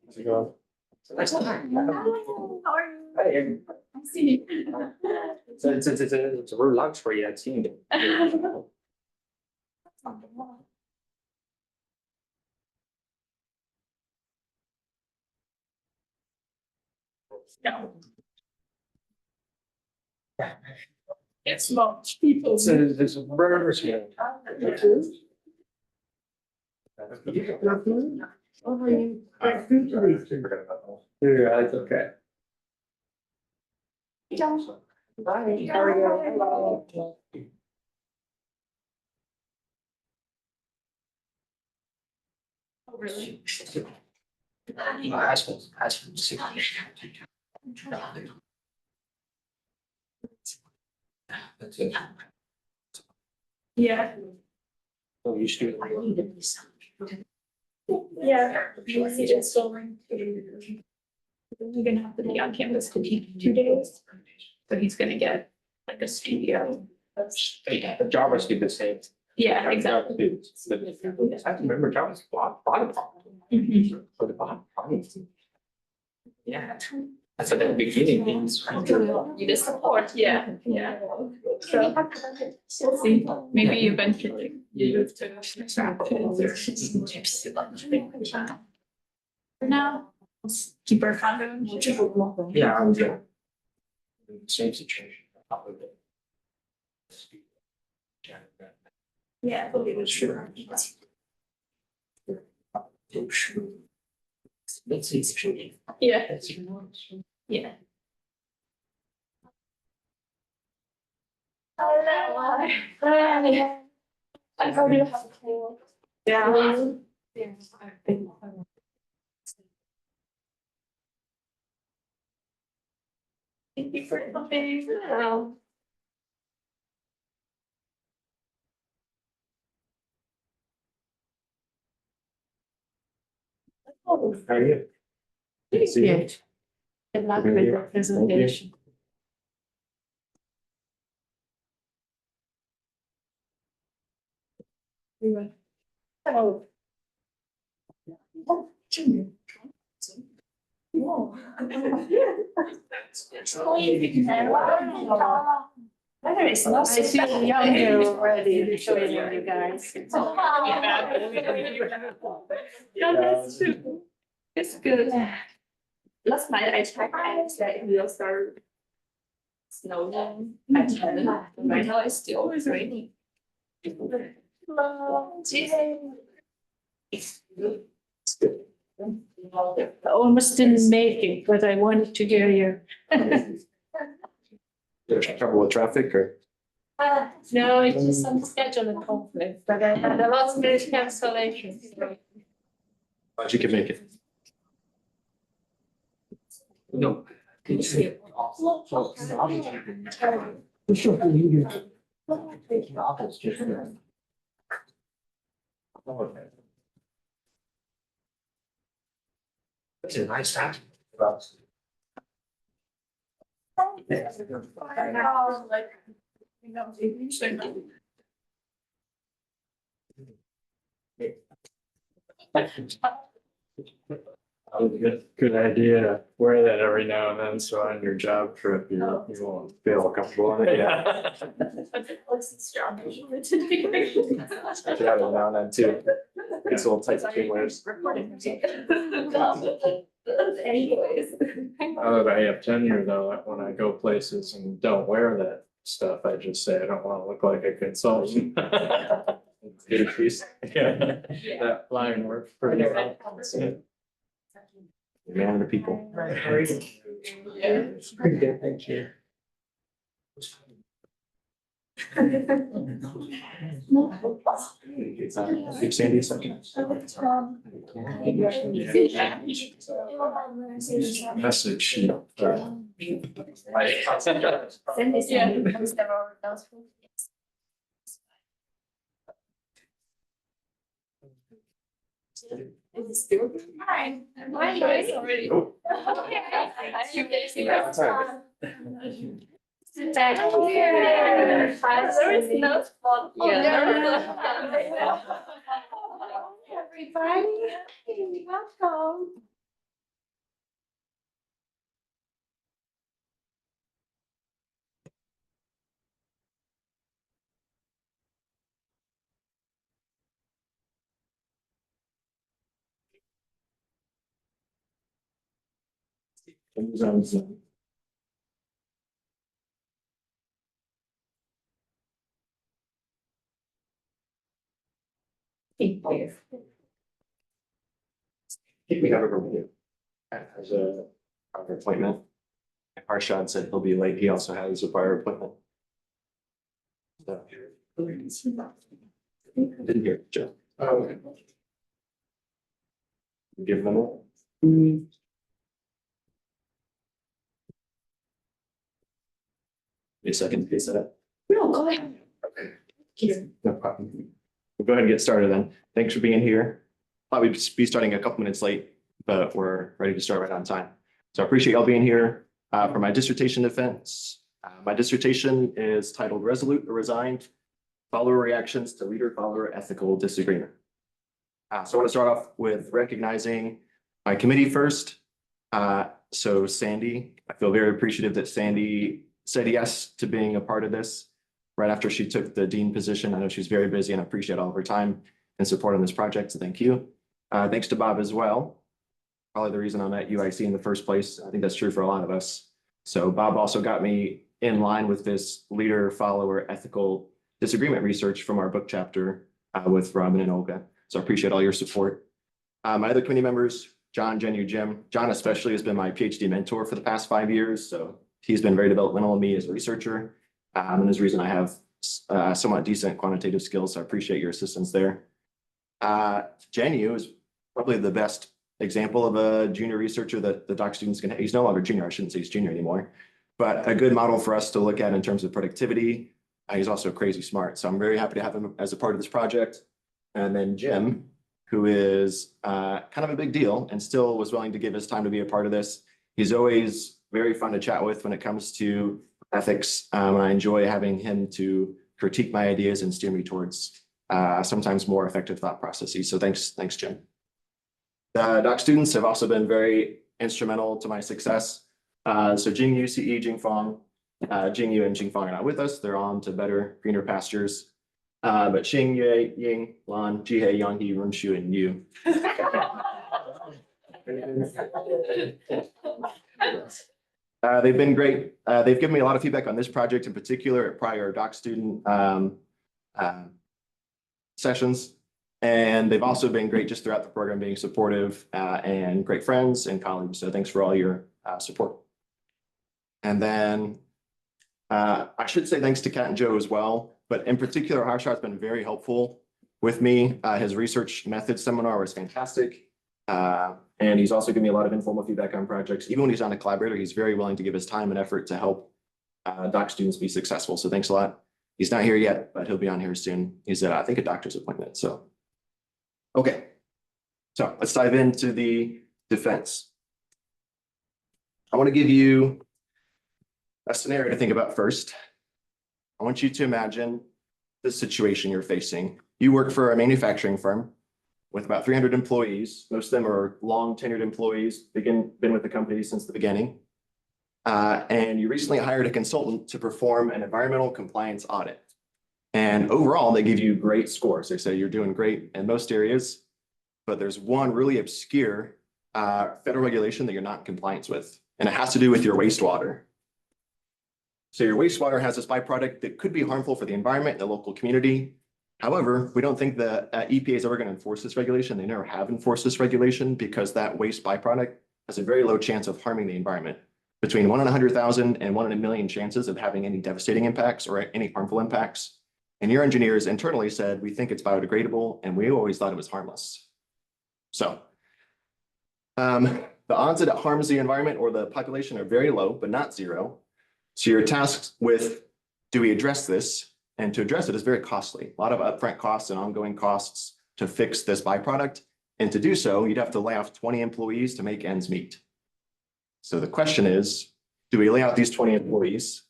How's it going? Nice to meet you. How are you? Hey, I see. it's a real luxury, I've seen it. No. It's not people. It's a burgers here. Yeah, it's okay. Bye. How are you? Hello. Oh, really? That's it. Yeah. Oh, you should. Yeah. He's installing. We're gonna have to be on campus for 2 days. So he's gonna get like a studio. The JavaScript the same. Yeah, exactly. I remember JavaScript bottom. Mhm. For the bottom. Yeah. That's at the beginning means. You just support, yeah, yeah. So, we'll see, maybe eventually you move to extractions or. For now, let's keep our condo. Yeah, I'm good. Same situation. Yeah. Sure. Yeah, yeah. I heard you have a clue. Yeah. Thank you for coming. How are you? Good to see you. Good luck with the presentation. Oh. I see the younger already joining you guys. Yeah, that's true. It's good. Last night I checked and said it will start snowing at 10. Right now it's still raining. I almost didn't make it, but I wanted to hear you. There's trouble with traffic or? No, it's just some scheduling conflict, but I had a lot of cancellations. Glad you can make it. No. That's a nice hat. Good idea to wear that every now and then, so on your job trip, you won't feel comfortable in it. Yeah. I should have it now and then too. It's a little tight between wears. Anyways. Now that I have tenure though, when I go places and don't wear that stuff, I just say I don't want to look like a consultant. Good piece. Yeah, that line works pretty well. Man of the people. Yeah. Pretty good, thank you. Give Sandy a second. Message sheet. Is it still? Hi. My voice already. Oh. There is no spot. Everybody, welcome. Thank you. We have a review. As a prior appointment. And Harshad said he'll be late. He also has a prior appointment. So. Didn't hear it, Joe. Okay. Give them a. Wait a second, piece it up. No, go ahead. No problem. We'll go ahead and get started then. Thanks for being here. Thought we'd be starting a couple minutes late, but we're ready to start right on time. So I appreciate y'all being here for my dissertation defense. My dissertation is titled Resolute or Resigned, Follower Reactions to Leader-Follower Ethical Disagreement. So I want to start off with recognizing my committee first. So Sandy, I feel very appreciative that Sandy said yes to being a part of this right after she took the dean position. I know she's very busy and I appreciate all of her time and support on this project, so thank you. Thanks to Bob as well. Probably the reason I'm at UIC in the first place. I think that's true for a lot of us. So Bob also got me in line with this leader-follower ethical disagreement research from our book chapter with Robin and Olga. So I appreciate all your support. My other committee members, John, Jenny, Jim. John especially has been my PhD mentor for the past 5 years. So he's been very developmental in me as a researcher. And there's a reason I have somewhat decent quantitative skills. So I appreciate your assistance there. Jenny is probably the best example of a junior researcher that the doc students can, he's no longer junior, I shouldn't say he's junior anymore, but a good model for us to look at in terms of productivity. He's also crazy smart. So I'm very happy to have him as a part of this project. And then Jim, who is kind of a big deal and still was willing to give his time to be a part of this. He's always very fun to chat with when it comes to ethics. And I enjoy having him to critique my ideas and steer me towards sometimes more effective thought processes. So thanks, Jim. The doc students have also been very instrumental to my success. So Jing Yu, CE, Jing Fong, Jing Yu and Jing Fong are not with us. They're on to better, greener pastures. But Xing, Yue, Ying, Lan, Jihei, Yanghe, Runshu, and Yu. They've been great. They've given me a lot of feedback on this project in particular at prior doc student sessions. And they've also been great just throughout the program, being supportive and great friends and colleagues. So thanks for all your support. And then I should say thanks to Kat and Joe as well, but in particular, Harshad's been very helpful with me. His research methods seminar was fantastic. And he's also given me a lot of informal feedback on projects. Even when he's not a collaborator, he's very willing to give his time and effort to help doc students be successful. So thanks a lot. He's not here yet, but he'll be on here soon. He's I think a doctor's appointment. So, okay. So let's dive into the defense. I want to give you a scenario to think about first. I want you to imagine the situation you're facing. You work for a manufacturing firm with about 300 employees. Most of them are long tenured employees, been with the company since the beginning. And you recently hired a consultant to perform an environmental compliance audit. And overall, they give you great scores. They say you're doing great in most areas, but there's one really obscure federal regulation that you're not in compliance with, and it has to do with your wastewater. So your wastewater has this byproduct that could be harmful for the environment and the local community. However, we don't think the EPA is ever going to enforce this regulation. They never have enforced this regulation because that waste byproduct has a very low chance of harming the environment. Between 1 in 100,000 and 1 in a million chances of having any devastating impacts or any harmful impacts. And your engineers internally said, we think it's biodegradable, and we always thought it was harmless. So the odds that it harms the environment or the population are very low, but not zero. So you're tasked with, do we address this? And to address it is very costly. A lot of upfront costs and ongoing costs to fix this byproduct. And to do so, you'd have to lay off 20 employees to make ends meet. So the question is, do we lay out these 20 employees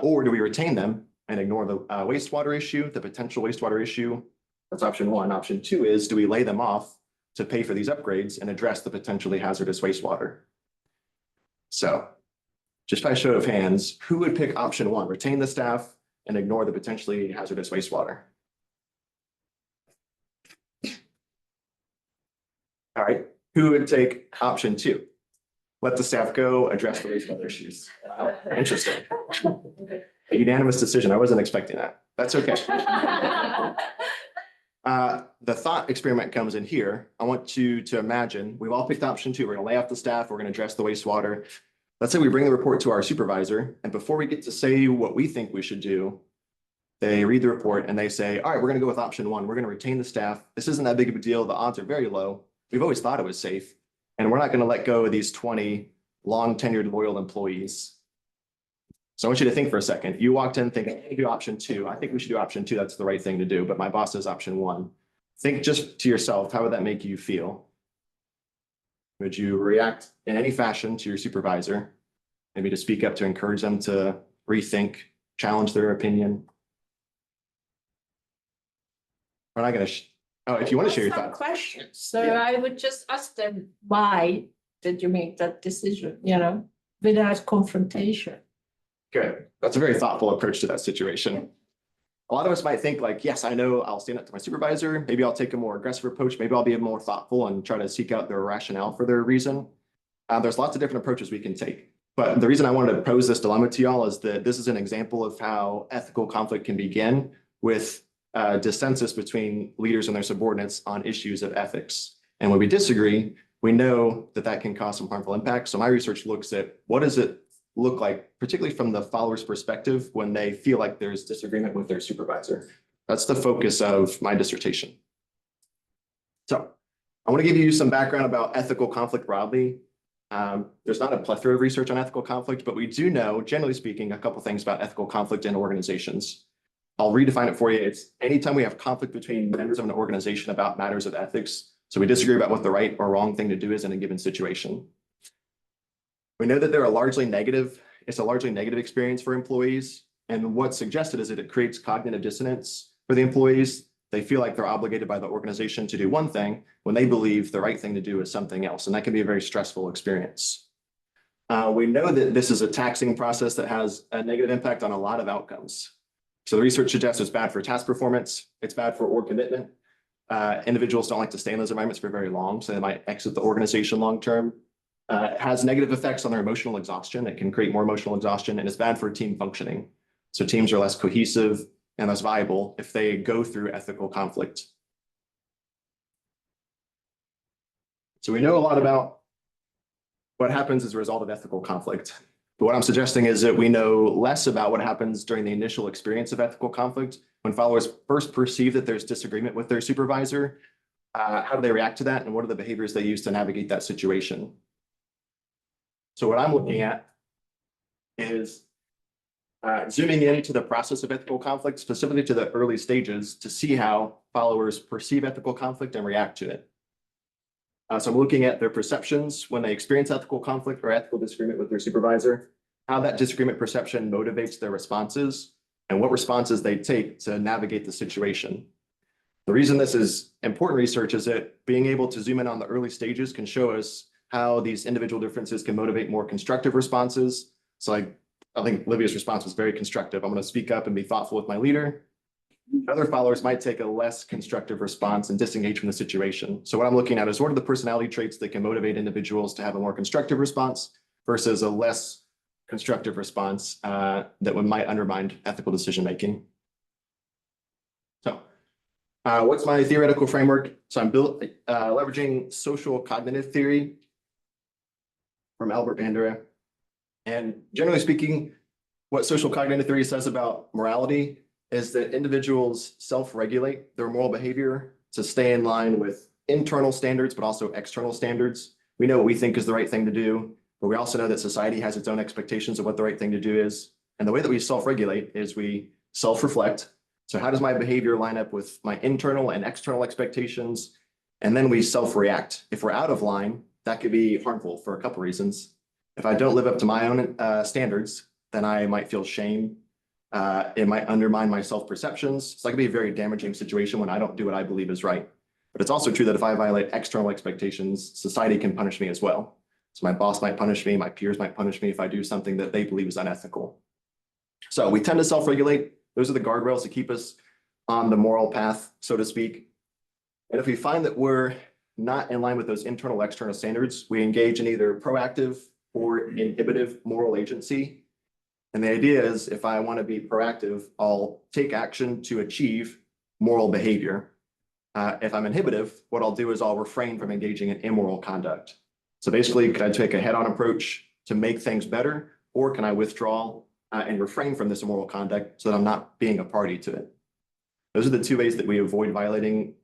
or do we retain them and ignore the wastewater issue, the potential wastewater issue? That's option one. Option two is, do we lay them off to pay for these upgrades and address the potentially hazardous wastewater? So just by show of hands, who would pick option one, retain the staff and ignore the potentially hazardous wastewater? All right, who would take option two? let the staff go, address the wastewater issues. Interesting. A unanimous decision. I wasn't expecting that. That's okay. The thought experiment comes in here. I want you to imagine, we've all picked option 2. We're gonna lay off the staff, we're gonna address the wastewater. Let's say we bring the report to our supervisor, and before we get to say what we think we should do, they read the report and they say, all right, we're gonna go with option 1. We're gonna retain the staff. This isn't that big of a deal. The odds are very low. We've always thought it was safe. And we're not gonna let go of these 20 long tenured loyal employees. So I want you to think for a second. You walked in thinking, hey, do option 2. I think we should do option 2. That's the right thing to do. But my boss says option 1. Think just to yourself, how would that make you feel? Would you react in any fashion to your supervisor? Maybe to speak up to encourage them to rethink, challenge their opinion? We're not going to, oh, if you want to share your Some thoughts. questions. So Yeah. I would just ask them, why did you make that decision, without confrontation? Good. That's a very thoughtful approach to that situation. A lot of us might think like, yes, I know I'll stand up to my supervisor. Maybe I'll take a more aggressive approach. Maybe I'll be more thoughtful and try to seek out their rationale for their reason. There's lots of different approaches we can take. But the reason I wanted to pose this dilemma to y'all is that this is an example of how ethical conflict can begin with dissensus between leaders and their subordinates on issues of ethics. And when we disagree, we know that that can cause some harmful impacts. So my research looks at what does it look like, particularly from the follower's perspective, when they feel like there's disagreement with their supervisor. That's the focus of my dissertation. So I want to give you some background about ethical conflict broadly. There's not a plethora of research on ethical conflict, but we do know, generally speaking, a couple things about ethical conflict in organizations. I'll redefine it for you. It's anytime we have conflict between members of an organization about matters of ethics. So we disagree about what the right or wrong thing to do is in a given situation. We know that they're largely negative. It's a largely negative experience for employees. And what's suggested is that it creates cognitive dissonance for the employees. They feel like they're obligated by the organization to do one thing when they believe the right thing to do is something else. And that can be a very stressful experience. We know that this is a taxing process that has a negative impact on a lot of outcomes. So the research suggests it's bad for task performance. It's bad for org commitment. Individuals don't like to stay in those environments for very long, so they might exit the organization long term. It has negative effects on their emotional exhaustion. It can create more emotional exhaustion, and it's bad for team functioning. So teams are less cohesive and less viable if they go through ethical conflict. So we know a lot about what happens as a result of ethical conflict. But what I'm suggesting is that we know less about what happens during the initial experience of ethical conflict. When followers first perceive that there's disagreement with their supervisor, how do they react to that? And what are the behaviors they use to navigate that situation? So what I'm looking at is zooming into the process of ethical conflict, specifically to the early stages, to see how followers perceive ethical conflict and react to it. So I'm looking at their perceptions when they experience ethical conflict or ethical disagreement with their supervisor, how that disagreement perception motivates their responses, and what responses they take to navigate the situation. The reason this is important research is that being able to zoom in on the early stages can show us how these individual differences can motivate more constructive responses. So I think Livia's response was very constructive. I'm going to speak up and be thoughtful with my leader. Other followers might take a less constructive response and disengage from the situation. So what I'm looking at is what are the personality traits that can motivate individuals to have a more constructive response versus a less constructive response that might undermine ethical decision-making. So what's my theoretical framework? So I'm leveraging social cognitive theory from Albert Bandura. And generally speaking, what social cognitive theory says about morality is that individuals self-regulate their moral behavior to stay in line with internal standards, but also external standards. We know what we think is the right thing to do, but we also know that society has its own expectations of what the right thing to do is. And the way that we self-regulate is we self-reflect. So how does my behavior line up with my internal and external expectations? And then we self-react. If we're out of line, that could be harmful for a couple reasons. If I don't live up to my own standards, then I might feel shame. It might undermine my self-perceptions. So that could be a very damaging situation when I don't do what I believe is right. But it's also true that if I violate external expectations, society can punish me as well. So my boss might punish me, my peers might punish me if I do something that they believe is unethical. So we tend to self-regulate. Those are the guardrails that keep us on the moral path, so to speak. And if we find that we're not in line with those internal, external standards, we engage in either proactive or inhibitive moral agency. And the idea is if I want to be proactive, I'll take action to achieve moral behavior. If I'm inhibitive, what I'll do is I'll refrain from engaging in immoral conduct. So basically, could I take a head-on approach to make things better, or can I withdraw and refrain from this immoral conduct so that I'm not being a party to it? Those are the two ways that we avoid violating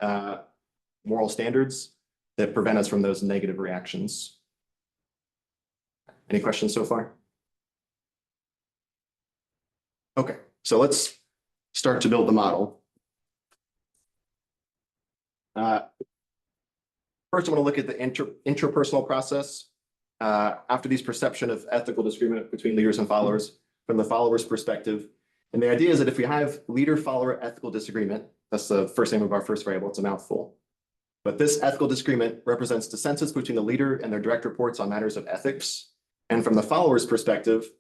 moral standards that prevent us from those negative reactions. Any questions so far? Okay, so let's start to build the model. First, I want to look at the intrapersonal process. After these perception of ethical disagreement between leaders and followers from the follower's perspective. And the idea is that if we have leader-follower ethical disagreement, that's the first name of our first variable, it's a mouthful. But this ethical disagreement represents dissensions between the leader and their direct reports on matters of ethics. And from the follower's perspective,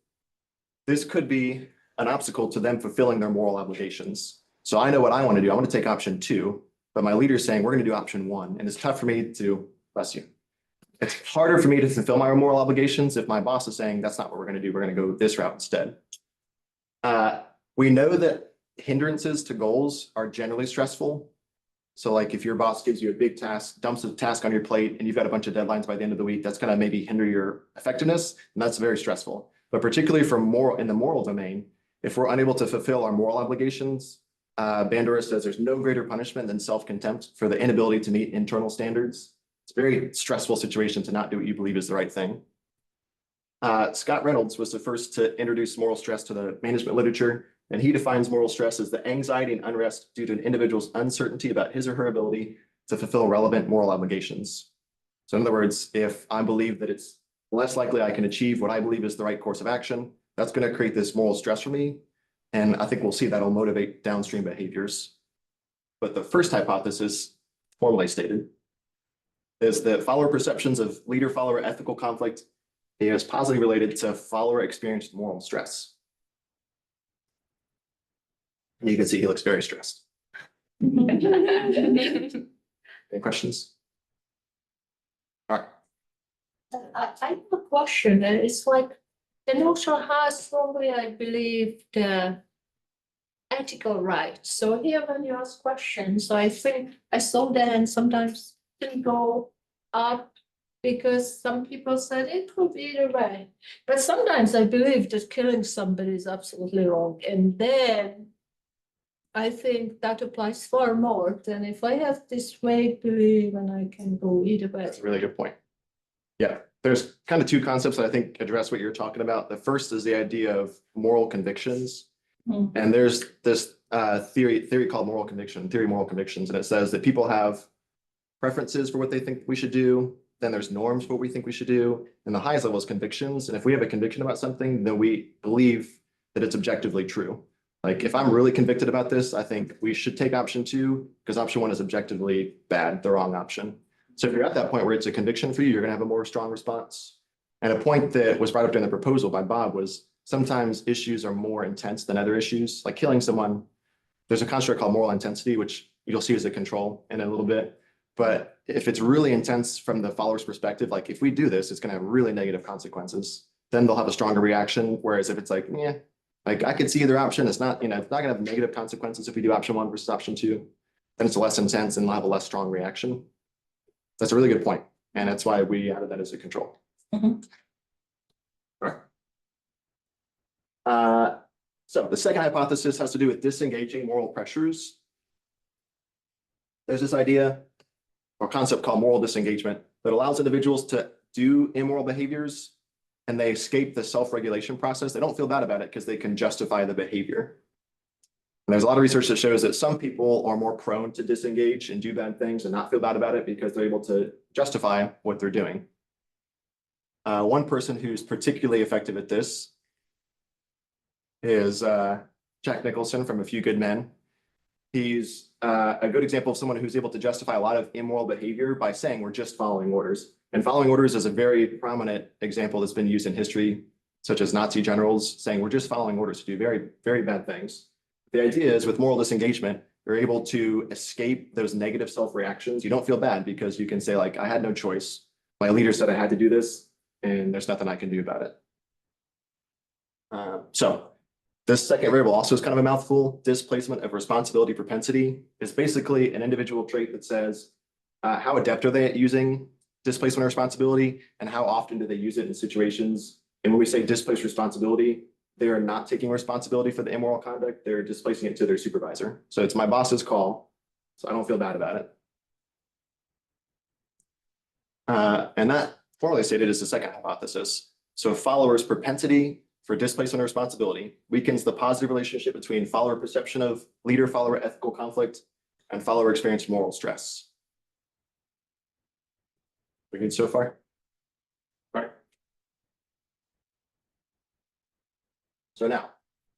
this could be an obstacle to them fulfilling their moral obligations. So I know what I want to do. I want to take option 2, but my leader's saying we're going to do option 1. And it's tough for me to, bless you. It's harder for me to fulfill my moral obligations if my boss is saying that's not what we're going to do. We're going to go this route instead. We know that hindrances to goals are generally stressful. So like if your boss gives you a big task, dumps a task on your plate, and you've got a bunch of deadlines by the end of the week, that's going to maybe hinder your effectiveness, and that's very stressful. But particularly in the moral domain, if we're unable to fulfill our moral obligations, Bandura says there's no greater punishment than self-contempt for the inability to meet internal standards. It's a very stressful situation to not do what you believe is the right thing. Scott Reynolds was the first to introduce moral stress to the management literature, and he defines moral stress as the anxiety and unrest due to an individual's uncertainty about his or her ability to fulfill relevant moral obligations. So in other words, if I believe that it's less likely I can achieve what I believe is the right course of action, that's going to create this moral stress for me. And I think we'll see that'll motivate downstream behaviors. But the first hypothesis, formally stated, is that follower perceptions of leader-follower ethical conflict is positively related to follower experienced moral stress. And you can see he looks very stressed. Any questions? All right. I have a question, and it's like the notion how strongly I believe the ethical rights. So here when you ask questions, I think I saw that and sometimes didn't go up because some people said it could be the right. But sometimes I believe that killing somebody is absolutely wrong. And then I think that applies far more than if I have this vague belief and I can go either way. That's a really good point. Yeah, there's kind of two concepts that I think address what you're talking about. The first is the idea of moral convictions. And there's this theory called moral convictions, and it says that people have preferences for what they think we should do. Then there's norms for what we think we should do. And the highest level is convictions. And if we have a conviction about something, then we believe that it's objectively true. Like if I'm really convicted about this, I think we should take option 2 because option 1 is objectively bad, the wrong option. So if you're at that point where it's a conviction for you, you're going to have a more strong response. And a point that was brought up during the proposal by Bob was sometimes issues are more intense than other issues. Like killing someone, there's a construct called moral intensity, which you'll see as a control in a little bit. But if it's really intense from the follower's perspective, like if we do this, it's going to have really negative consequences. Then they'll have a stronger reaction. Whereas if it's like, yeah, like I could see either option, it's not, it's not going to have negative consequences if we do option 1 versus option 2. Then it's less intense and we'll have a less strong reaction. That's a really good point. And that's why we added that as a control. All right. So the second hypothesis has to do with disengaging moral pressures. There's this idea or concept called moral disengagement that allows individuals to do immoral behaviors and they escape the self-regulation process. They don't feel bad about it because they can justify the behavior. And there's a lot of research that shows that some people are more prone to disengage and do bad things and not feel bad about it because they're able to justify what they're doing. One person who's particularly effective at this is Jack Nicholson from A Few Good Men. He's a good example of someone who's able to justify a lot of immoral behavior by saying we're just following orders. And following orders is a very prominent example that's been used in history, such as Nazi generals saying we're just following orders to do very, very bad things. The idea is with moral disengagement, you're able to escape those negative self-reactions. You don't feel bad because you can say like, I had no choice. My leader said I had to do this. and there's nothing I can do about it. So this second variable also is kind of a mouthful. Displacement of responsibility propensity is basically an individual trait that says how adept are they at using displacement of responsibility and how often do they use it in situations. And when we say displaced responsibility, they are not taking responsibility for the immoral conduct. They're displacing it to their supervisor. So it's my boss's call. So I don't feel bad about it. And that, formally stated, is the second hypothesis. So followers' propensity for displacement of responsibility weakens the positive relationship between follower perception of leader-follower ethical conflict and follower experienced moral stress. We good so far? All right. So now,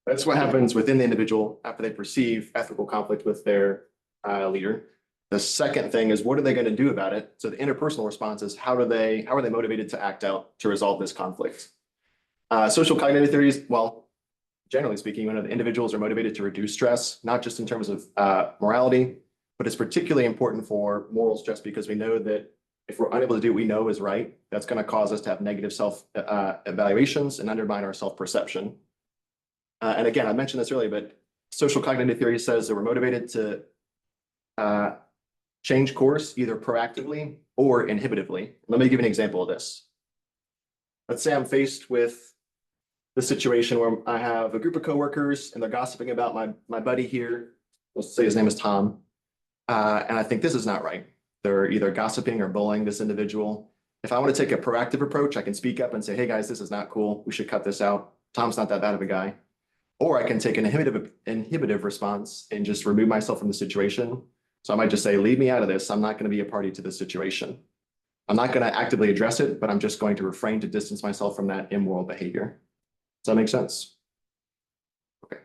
that's what happens within the individual after they perceive ethical conflict with their leader. The second thing is, what are they going to do about it? So the interpersonal response is, how are they motivated to act out to resolve this conflict? Social cognitive theories, well, generally speaking, the individuals are motivated to reduce stress, not just in terms of morality, but it's particularly important for moral stress because we know that if we're unable to do what we know is right, that's going to cause us to have negative self evaluations and undermine our self-perception. And again, I mentioned this earlier, but social cognitive theory says that we're motivated to change course either proactively or inhibitively. Let me give an example of this. Let's say I'm faced with the situation where I have a group of coworkers and they're gossiping about my buddy here. Let's say his name is Tom. And I think this is not right. They're either gossiping or bullying this individual. If I want to take a proactive approach, I can speak up and say, hey guys, this is not cool. We should cut this out. Tom's not that bad of a guy. Or I can take an inhibitive response and just remove myself from the situation. So I might just say, leave me out of this. I'm not going to be a party to this situation. I'm not going to actively address it, but I'm just going to refrain to distance myself from that immoral behavior. Does that make sense? Okay.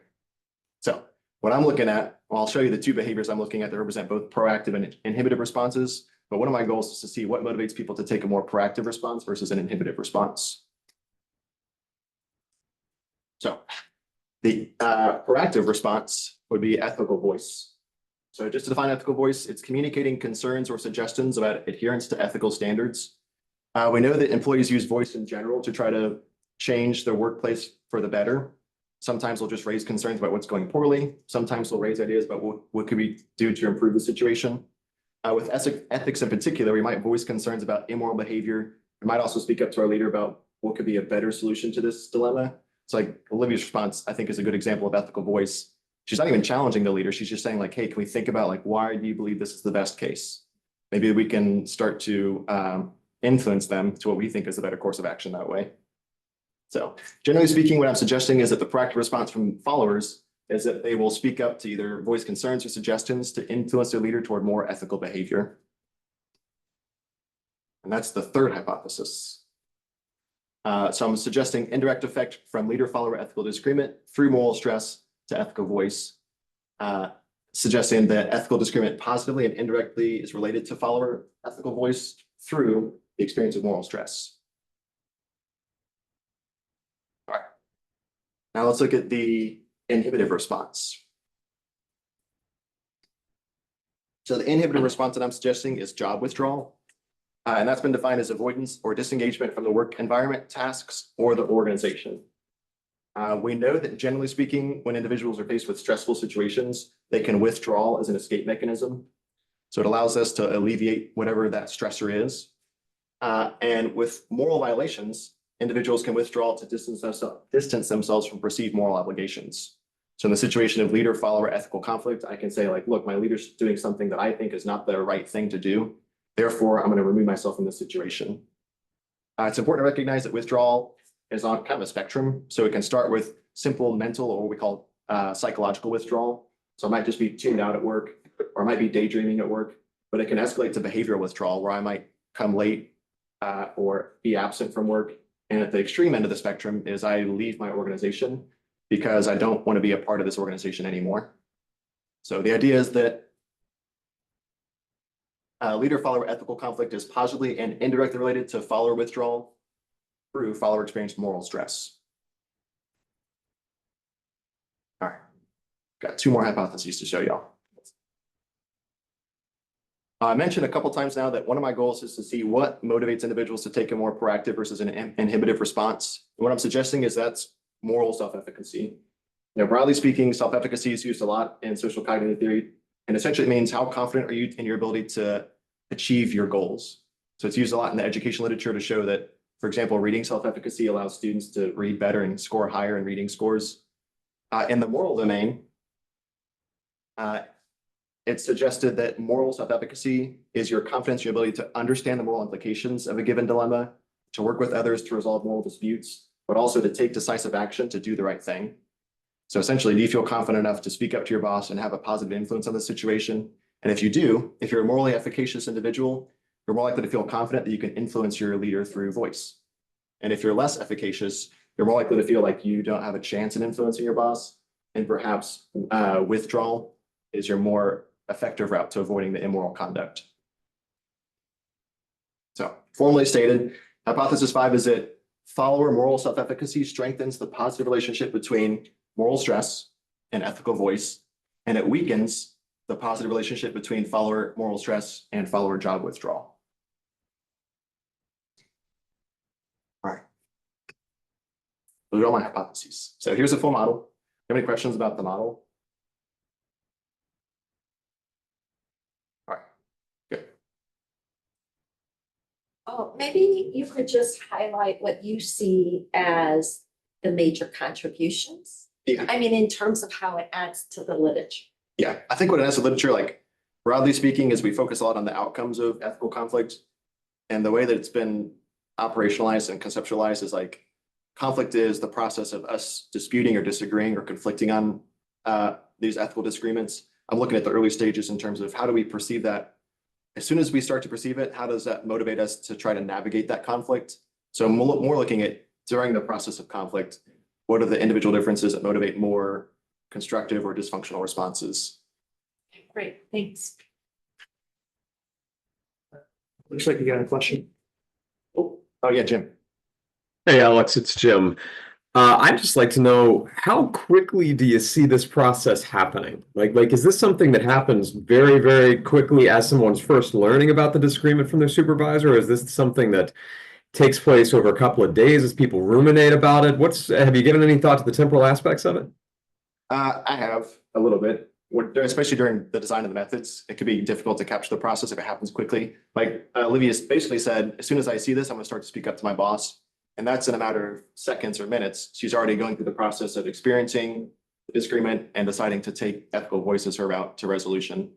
So what I'm looking at, well, I'll show you the two behaviors I'm looking at that represent both proactive and inhibitive responses. But one of my goals is to see what motivates people to take a more proactive response versus an inhibitive response. So the proactive response would be ethical voice. So just to define ethical voice, it's communicating concerns or suggestions about adherence to ethical standards. We know that employees use voice in general to try to change their workplace for the better. Sometimes they'll just raise concerns about what's going poorly. Sometimes they'll raise ideas about what could we do to improve the situation. With ethics in particular, we might voice concerns about immoral behavior. We might also speak up to our leader about what could be a better solution to this dilemma. So like Olivia's response, I think, is a good example of ethical voice. She's not even challenging the leader. She's just saying like, hey, can we think about like, why do you believe this is the best case? Maybe we can start to influence them to what we think is a better course of action that way. So generally speaking, what I'm suggesting is that the proactive response from followers is that they will speak up to either voice concerns or suggestions to influence their leader toward more ethical behavior. And that's the third hypothesis. So I'm suggesting indirect effect from leader-follower ethical disagreement through moral stress to ethical voice, suggesting that ethical disagreement positively and indirectly is related to follower ethical voice through the experience of moral stress. All right. Now let's look at the inhibitive response. So the inhibitive response that I'm suggesting is job withdrawal. And that's been defined as avoidance or disengagement from the work environment, tasks, or the organization. We know that generally speaking, when individuals are faced with stressful situations, they can withdraw as an escape mechanism. So it allows us to alleviate whatever that stressor is. And with moral violations, individuals can withdraw to distance themselves from perceived moral obligations. So in the situation of leader-follower ethical conflict, I can say like, look, my leader's doing something that I think is not the right thing to do. Therefore, I'm going to remove myself from this situation. It's important to recognize that withdrawal is on kind of a spectrum. So it can start with simple mental or what we call psychological withdrawal. So it might just be tuned out at work, or it might be daydreaming at work, but it can escalate to behavioral withdrawal where I might come late or be absent from work. And at the extreme end of the spectrum is I leave my organization because I don't want to be a part of this organization anymore. So the idea is that leader-follower ethical conflict is positively and indirectly related to follower withdrawal through follower experienced moral stress. All right, got two more hypotheses to show y'all. I mentioned a couple times now that one of my goals is to see what motivates individuals to take a more proactive versus an inhibitive response. And what I'm suggesting is that's moral self-efficacy. Broadly speaking, self-efficacy is used a lot in social cognitive theory, and essentially it means how confident are you in your ability to achieve your goals. So it's used a lot in the education literature to show that, for example, reading self-efficacy allows students to read better and score higher in reading scores. In the moral domain, it's suggested that moral self-efficacy is your confidence, your ability to understand the moral implications of a given dilemma, to work with others to resolve moral disputes, but also to take decisive action to do the right thing. So essentially, do you feel confident enough to speak up to your boss and have a positive influence on the situation? And if you do, if you're a morally efficacious individual, you're more likely to feel confident that you can influence your leader through voice. And if you're less efficacious, you're more likely to feel like you don't have a chance in influencing your boss, and perhaps withdrawal is your more effective route to avoiding the immoral conduct. So formally stated, hypothesis 5 is that follower moral self-efficacy strengthens the positive relationship between moral stress and ethical voice, and it weakens the positive relationship between follower moral stress and follower job withdrawal. All right. Those are all my hypotheses. So here's a full model. Do you have any questions about the model? All right, good. Oh, maybe you could just highlight what you see as the major contributions. Yeah. I mean, in terms of how it adds to the literature. Yeah, I think what it has to literature, like broadly speaking, is we focus a lot on the outcomes of ethical conflict. And the way that it's been operationalized and conceptualized is like conflict is the process of us disputing or disagreeing or conflicting on these ethical disagreements. I'm looking at the early stages in terms of how do we perceive that? As soon as we start to perceive it, how does that motivate us to try to navigate that conflict? So I'm more looking at during the process of conflict, what are the individual differences that motivate more constructive or dysfunctional responses? Great, thanks. Looks like you got a question. Oh yeah, Jim. Hey, Alex, it's Jim. I'd just like to know, how quickly do you see this process happening? Like, is this something that happens very, very quickly as someone's first learning about the disagreement from their supervisor? Or is this something that takes place over a couple of days as people ruminate about it? Have you given any thought to the temporal aspects of it? I have a little bit, especially during the design of the methods. It could be difficult to capture the process if it happens quickly. Like Olivia basically said, as soon as I see this, I'm going to start to speak up to my boss. And that's in a matter of seconds or minutes. She's already going through the process of experiencing the disagreement and deciding to take ethical voice as her route to resolution.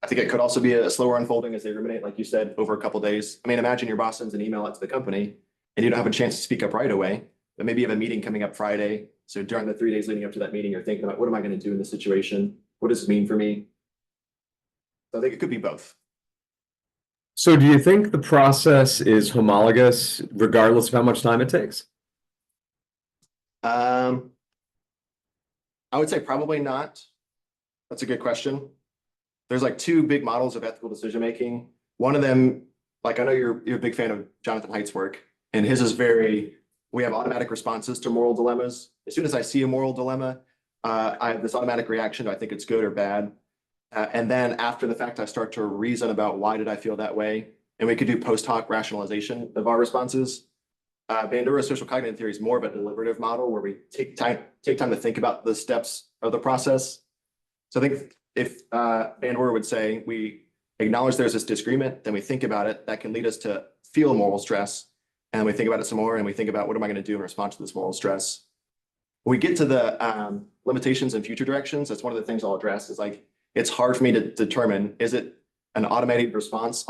I think it could also be a slower unfolding as they ruminate, like you said, over a couple of days. I mean, imagine your boss sends an email out to the company and you don't have a chance to speak up right away, but maybe you have a meeting coming up Friday. So during the 3 days leading up to that meeting, you're thinking about what am I going to do in this situation? What does this mean for me? So I think it could be both. So do you think the process is homologous regardless of how much time it takes? I would say probably not. That's a good question. There's like two big models of ethical decision making. One of them, like I know you're a big fan of Jonathan Haidt's work, and his is we have automatic responses to moral dilemmas. As soon as I see a moral dilemma, I have this automatic reaction. Do I think it's good or bad? And then after the fact, I start to reason about why did I feel that way? And we could do post hoc rationalization of our responses. Bandura's social cognitive theory is more of a deliberative model where we take time to think about the steps of the process. So I think if Bandura would say we acknowledge there's this disagreement, then we think about it, that can lead us to feel moral stress. And we think about it some more and we think about what am I going to do in response to this moral stress? When we get to the limitations and future directions, that's one of the things I'll address is like, it's hard for me to determine, is it an automatic response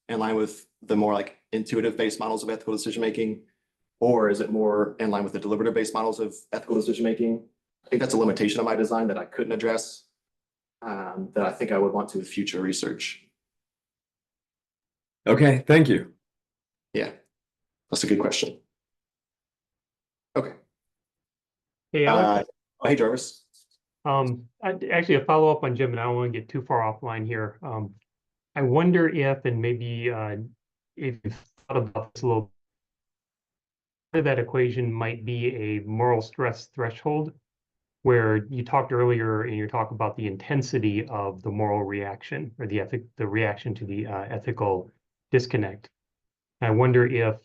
in line with the more like intuitive based models of ethical decision making, or is it more in line with the deliberative based models of ethical decision making? I think that's a limitation of my design that I couldn't address, that I think I would want to with future research. Okay, thank you. Yeah, that's a good question. Okay. Hey, Alex. Hey, Jarvis. Actually, a follow-up on Jim, and I don't want to get too far offline here. I wonder if, and maybe if you've thought about this a little, part of that equation might be a moral stress threshold, where you talked earlier in your talk about the intensity of the moral reaction or the reaction to the ethical disconnect. I wonder if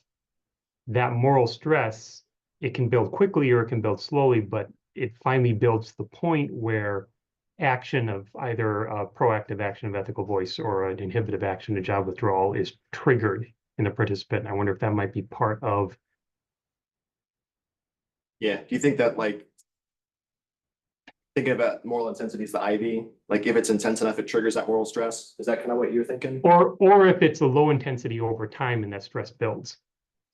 that moral stress, it can build quickly or it can build slowly, but it finally builds to the point where action of either a proactive action of ethical voice or an inhibitive action of job withdrawal is triggered in the participant. I wonder if that might be part of. Yeah, do you think that like thinking about moral intensity is the IV, like if it's intense enough, it triggers that moral stress? Is that kind of what you're thinking? Or if it's a low intensity over time and that stress builds.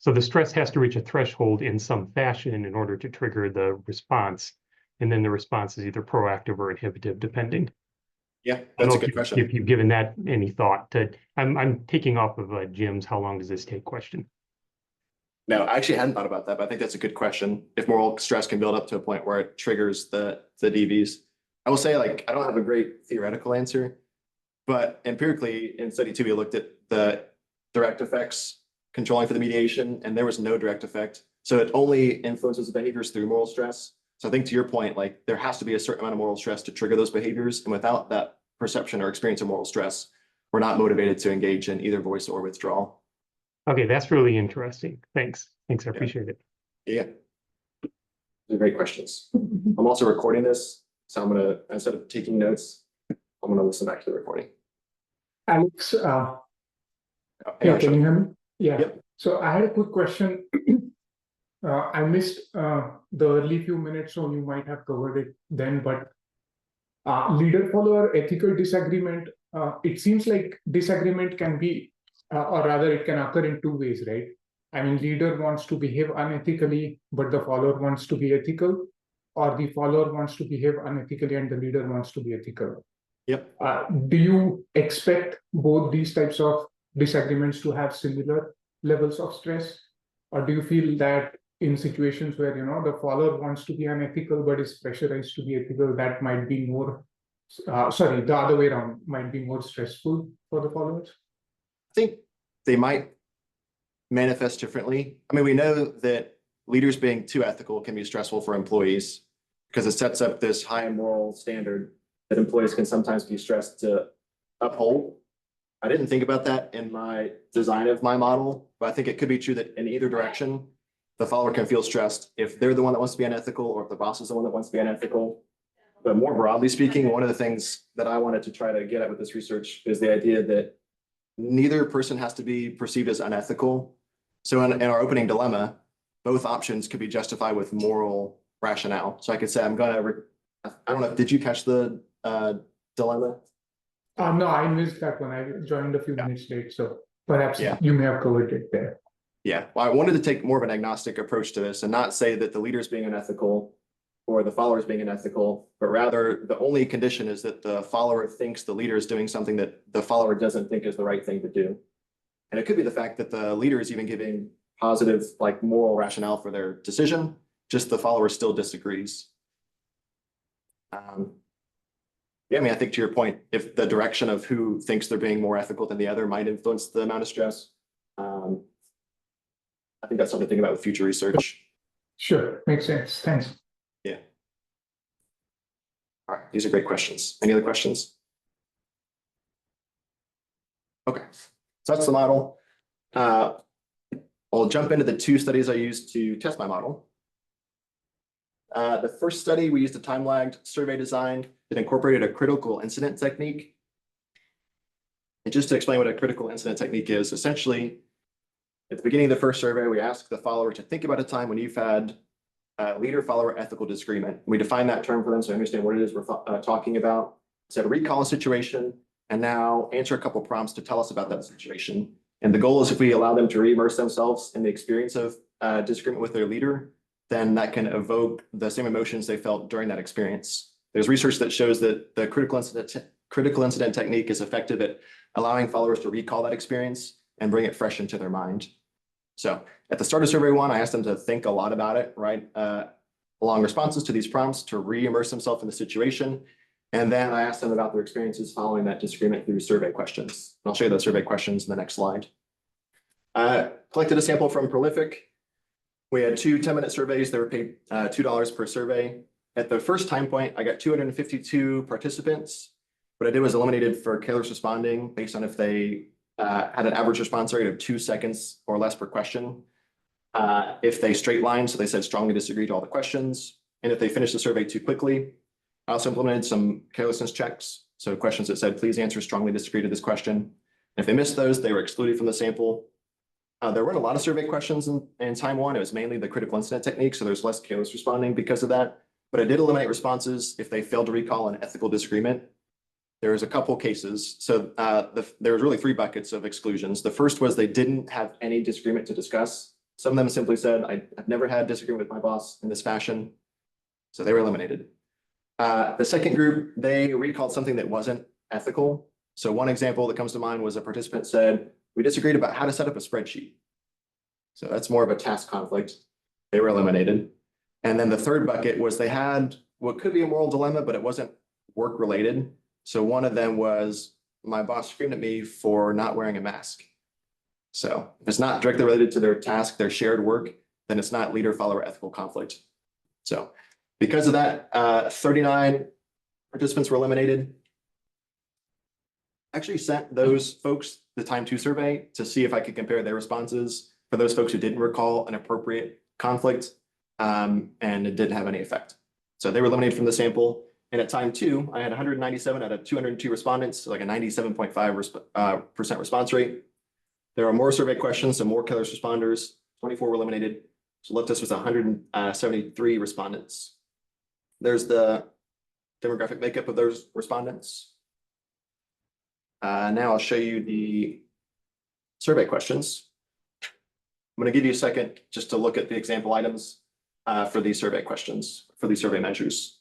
So the stress has to reach a threshold in some fashion in order to trigger the response. And then the response is either proactive or inhibitive, depending. Yeah, I don't that's know a good question. If you've given that any thought to, I'm taking off of Jim's, how long does this take question? No, I actually hadn't thought about that, but I think that's a good question. If moral stress can build up to a point where it triggers the DVs. I will say, like, I don't have a great theoretical answer, but empirically in study 2, we looked at the direct effects controlling for the mediation, and there was no direct effect. So it only influences the behaviors through moral stress. So I think to your point, like there has to be a certain amount of moral stress to trigger those behaviors. And without that perception or experience of moral stress, we're not motivated to engage in either voice or withdrawal. Okay, that's really interesting. Thanks. Thanks, I Yeah. appreciate it. Yeah. These are great questions. I'm also recording this, so I'm gonna, instead of taking notes, I'm gonna listen back to the recording. Alex, Oh, yeah, yeah, can you hear me? Yeah. Yep. So I had a quick question. I missed the early few minutes, so you might have covered it then, but leader-follower ethical disagreement, it seems like disagreement can be, or rather it can occur in two ways, right? I mean, leader wants to behave unethically, but the follower wants to be ethical, or the follower wants to behave unethically and the leader wants to be ethical. Yep. Do you expect both these types of disagreements to have similar levels of stress? Or do you feel that in situations where, the follower wants to be unethical but is pressurized to be ethical, that might be more, the other way around, might be more stressful for the followers? I think they might manifest differently. I mean, we know that leaders being too ethical can be stressful for employees because it sets up this high moral standard that employees can sometimes be stressed to uphold. I didn't think about that in my design of my model, but I think it could be true that in either direction, the follower can feel stressed if they're the one that wants to be unethical or if the boss is the one that wants to be unethical. But more broadly speaking, one of the things that I wanted to try to get at with this research is the idea that neither person has to be perceived as unethical. So in our opening dilemma, both options could be justified with moral rationale. So I could say, I don't know, did you catch the dilemma? No, I missed that one. I joined a few minutes late, so perhaps Yeah. you may have covered it there. Yeah, well, I wanted to take more of an agnostic approach to this and not say that the leader's being unethical or the follower's being unethical, but rather the only condition is that the follower thinks the leader is doing something that the follower doesn't think is the right thing to do. And it could be the fact that the leader is even giving positive, like moral rationale for their decision, just the follower still disagrees. Yeah, I mean, I think to your point, if the direction of who thinks they're being more ethical than the other might influence the amount of stress. I think that's something to think about with future research. Sure, makes sense. Thanks. Yeah. All right, these are great questions. Any other questions? Okay, so that's the model. I'll jump into the two studies I used to test my model. The first study, we used a time-lagged survey design that incorporated a critical incident technique. And just to explain what a critical incident technique is, essentially, at the beginning of the first survey, we ask the follower to think about a time when you've had a leader-follower ethical disagreement. We define that term for them so they understand what it is we're talking about. So recall a situation and now answer a couple prompts to tell us about that situation. And the goal is if we allow them to re-immerse themselves in the experience of disagreement with their leader, then that can evoke the same emotions they felt during that experience. There's research that shows that the critical incident technique is effective at allowing followers to recall that experience and bring it fresh into their mind. So at the start of survey 1, I asked them to think a lot about it, right? Along responses to these prompts to re-immerse themselves in the situation. And then I asked them about their experiences following that disagreement through survey questions. I'll show you those survey questions in the next slide. Collected a sample from Prolific. We had two 10-minute surveys that were paid $2 per survey. at the first time point, I got 252 participants. What I did was eliminated for careless responding based on if they had an average response rate of 2 seconds or less per question. If they straight line, so they said strongly disagree to all the questions, and if they finished the survey too quickly. I also implemented some carelessness checks. So questions that said, please answer strongly disagree to this question. And if they missed those, they were excluded from the sample. There weren't a lot of survey questions in time one. It was mainly the critical incident technique. So there's less careless responding because of that. But I did eliminate responses if they failed to recall an ethical disagreement. There was a couple cases. So there was really 3 buckets of exclusions. The first was they didn't have any disagreement to discuss. Some of them simply said, I've never had disagreement with my boss in this fashion. So they were eliminated. The second group, they recalled something that wasn't ethical. So one example that comes to mind was a participant said, we disagreed about how to set up a spreadsheet. So that's more of a task conflict. They were eliminated. And then the third bucket was they had what could be a moral dilemma, but it wasn't work related. So one of them was my boss screamed at me for not wearing a mask. So if it's not directly related to their task, their shared work, then it's not leader-follower ethical conflict. So because of that, 39 participants were eliminated. I actually sent those folks the time 2 survey to see if I could compare their responses for those folks who didn't recall an appropriate conflict, and it didn't have any effect. So they were eliminated from the sample. And at time 2, I had 197 out of 202 respondents, so like a 97.5% response rate. There are more survey questions, so more careless responders. 24 were eliminated. So left us with 173 respondents. There's the demographic makeup of those respondents. Now I'll show you the survey questions. I'm going to give you a second just to look at the example items for these survey questions, for these survey measures.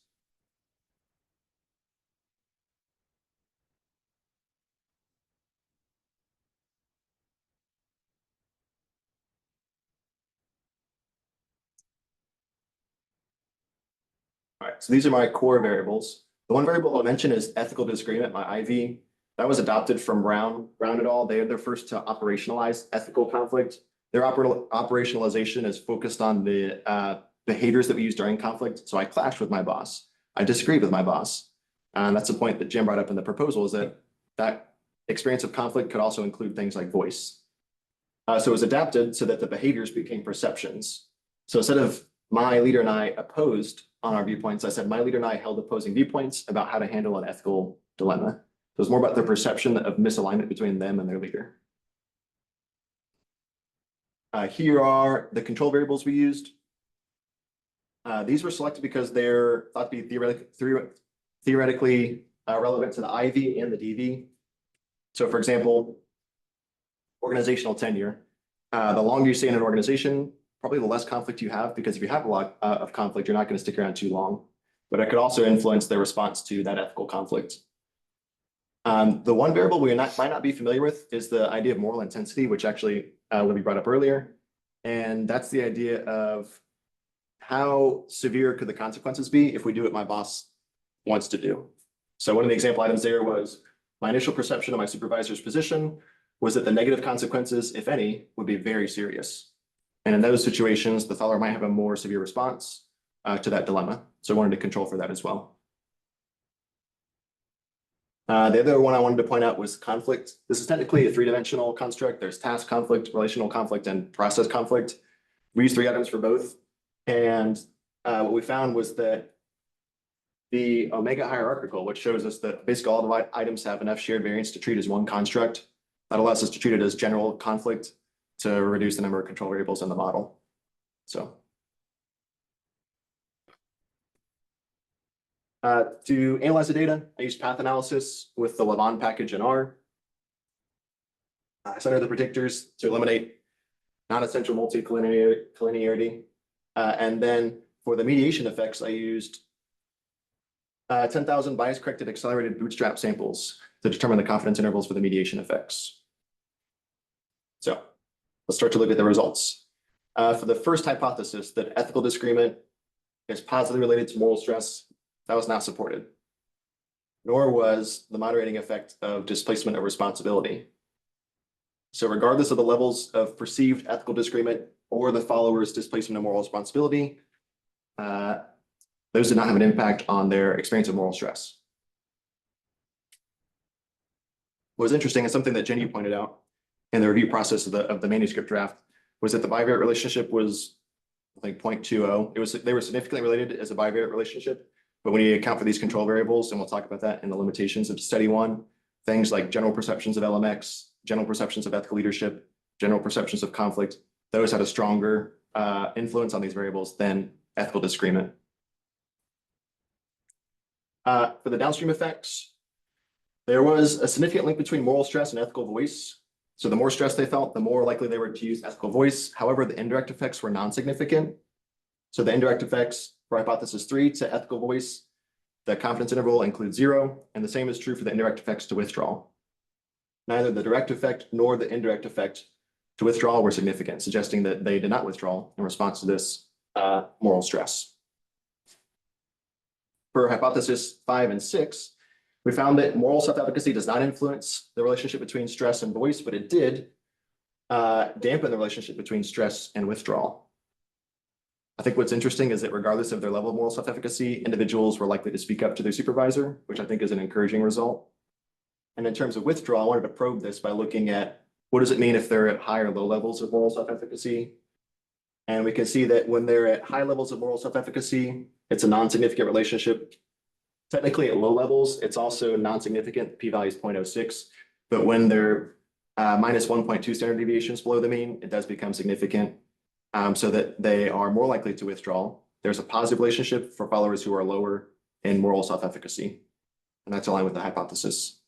All right, so these are my core variables. The one variable I'll mention is ethical disagreement, my IV. That was adopted from Brown et al. They are the first to operationalize ethical conflict. Their operationalization is focused on the behaviors that we use during conflict. So I clashed with my boss. I disagreed with my boss. And that's the point that Jim brought up in the proposal, is that experience of conflict could also include things like voice. So it was adapted so that the behaviors became perceptions. So instead of my leader and I opposed on our viewpoints, I said my leader and I held opposing viewpoints about how to handle an ethical dilemma. So it's more about the perception of misalignment between them and their leader. Here are the control variables we used. These were selected because they're thought to be theoretically relevant to the IV and the DV. So for example, organizational tenure. The longer you stay in an organization, probably the less conflict you have, because if you have a lot of conflict, you're not going to stick around too long. But it could also influence their response to that ethical conflict. The one variable we might not be familiar with is the idea of moral intensity, which actually Libby brought up earlier. And that's the idea of how severe could the consequences be if we do what my boss wants to do. So one of the example items there was my initial perception of my supervisor's position was that the negative consequences, if any, would be very serious. And in those situations, the follower might have a more severe response to that dilemma. So I wanted to control for that as well. The other one I wanted to point out was conflict. This is technically a 3-dimensional construct. There's task conflict, relational conflict, and process conflict. We use 3 items for both. And what we found was that the omega hierarchical, which shows us that basically all the items have enough shared variance to treat as one construct. That allows us to treat it as general conflict to reduce the number of control variables in the model. So to analyze the data, I used path analysis with the Lavon package in R. I centered the predictors to eliminate non-essential multi-collinearity. And then for the mediation effects, I used 10,000 bias-corrected accelerated bootstrap samples to determine the confidence intervals for the mediation effects. So let's start to look at the results. For the first hypothesis that ethical disagreement is positively related to moral stress, that was not supported, nor was the moderating effect of displacement of responsibility. So regardless of the levels of perceived ethical disagreement or the follower's displacement of moral responsibility, those did not have an impact on their experience of moral stress. What was interesting and something that Jenny pointed out in the review process of the manuscript draft was that the bivariate relationship was, I think, 0.20. They were significantly related as a bivariate relationship, but when you account for these control variables, and we'll talk about that in the limitations of study one, things like general perceptions of LMX, general perceptions of ethical leadership, general perceptions of conflict, those had a stronger influence on these variables than ethical disagreement. For the downstream effects, there was a significant link between moral stress and ethical voice. So the more stress they felt, the more likely they were to use ethical voice. However, the indirect effects were non-significant. So the indirect effects for hypothesis 3 to ethical voice, the confidence interval includes 0, and the same is true for the indirect effects to withdrawal. Neither the direct effect nor the indirect effect to withdrawal were significant, suggesting that they did not withdraw in response to this moral stress. For hypothesis 5 and 6, we found that moral self-efficacy does not influence the relationship between stress and voice, but it did dampen the relationship between stress and withdrawal. I think what's interesting is that regardless of their level of moral self-efficacy, individuals were likely to speak up to their supervisor, which I think is an encouraging result. And in terms of withdrawal, I wanted to probe this by looking at what does it mean if they're at high or low levels of moral self-efficacy. And we can see that when they're at high levels of moral self-efficacy, it's a non-significant relationship. Technically at low levels, it's also non-significant, p-value is 0.06. But when they're minus 1.2 standard deviations below the mean, it does become significant, so that they are more likely to withdraw. There's a positive relationship for followers who are lower in moral self-efficacy. And that's aligned with the hypothesis.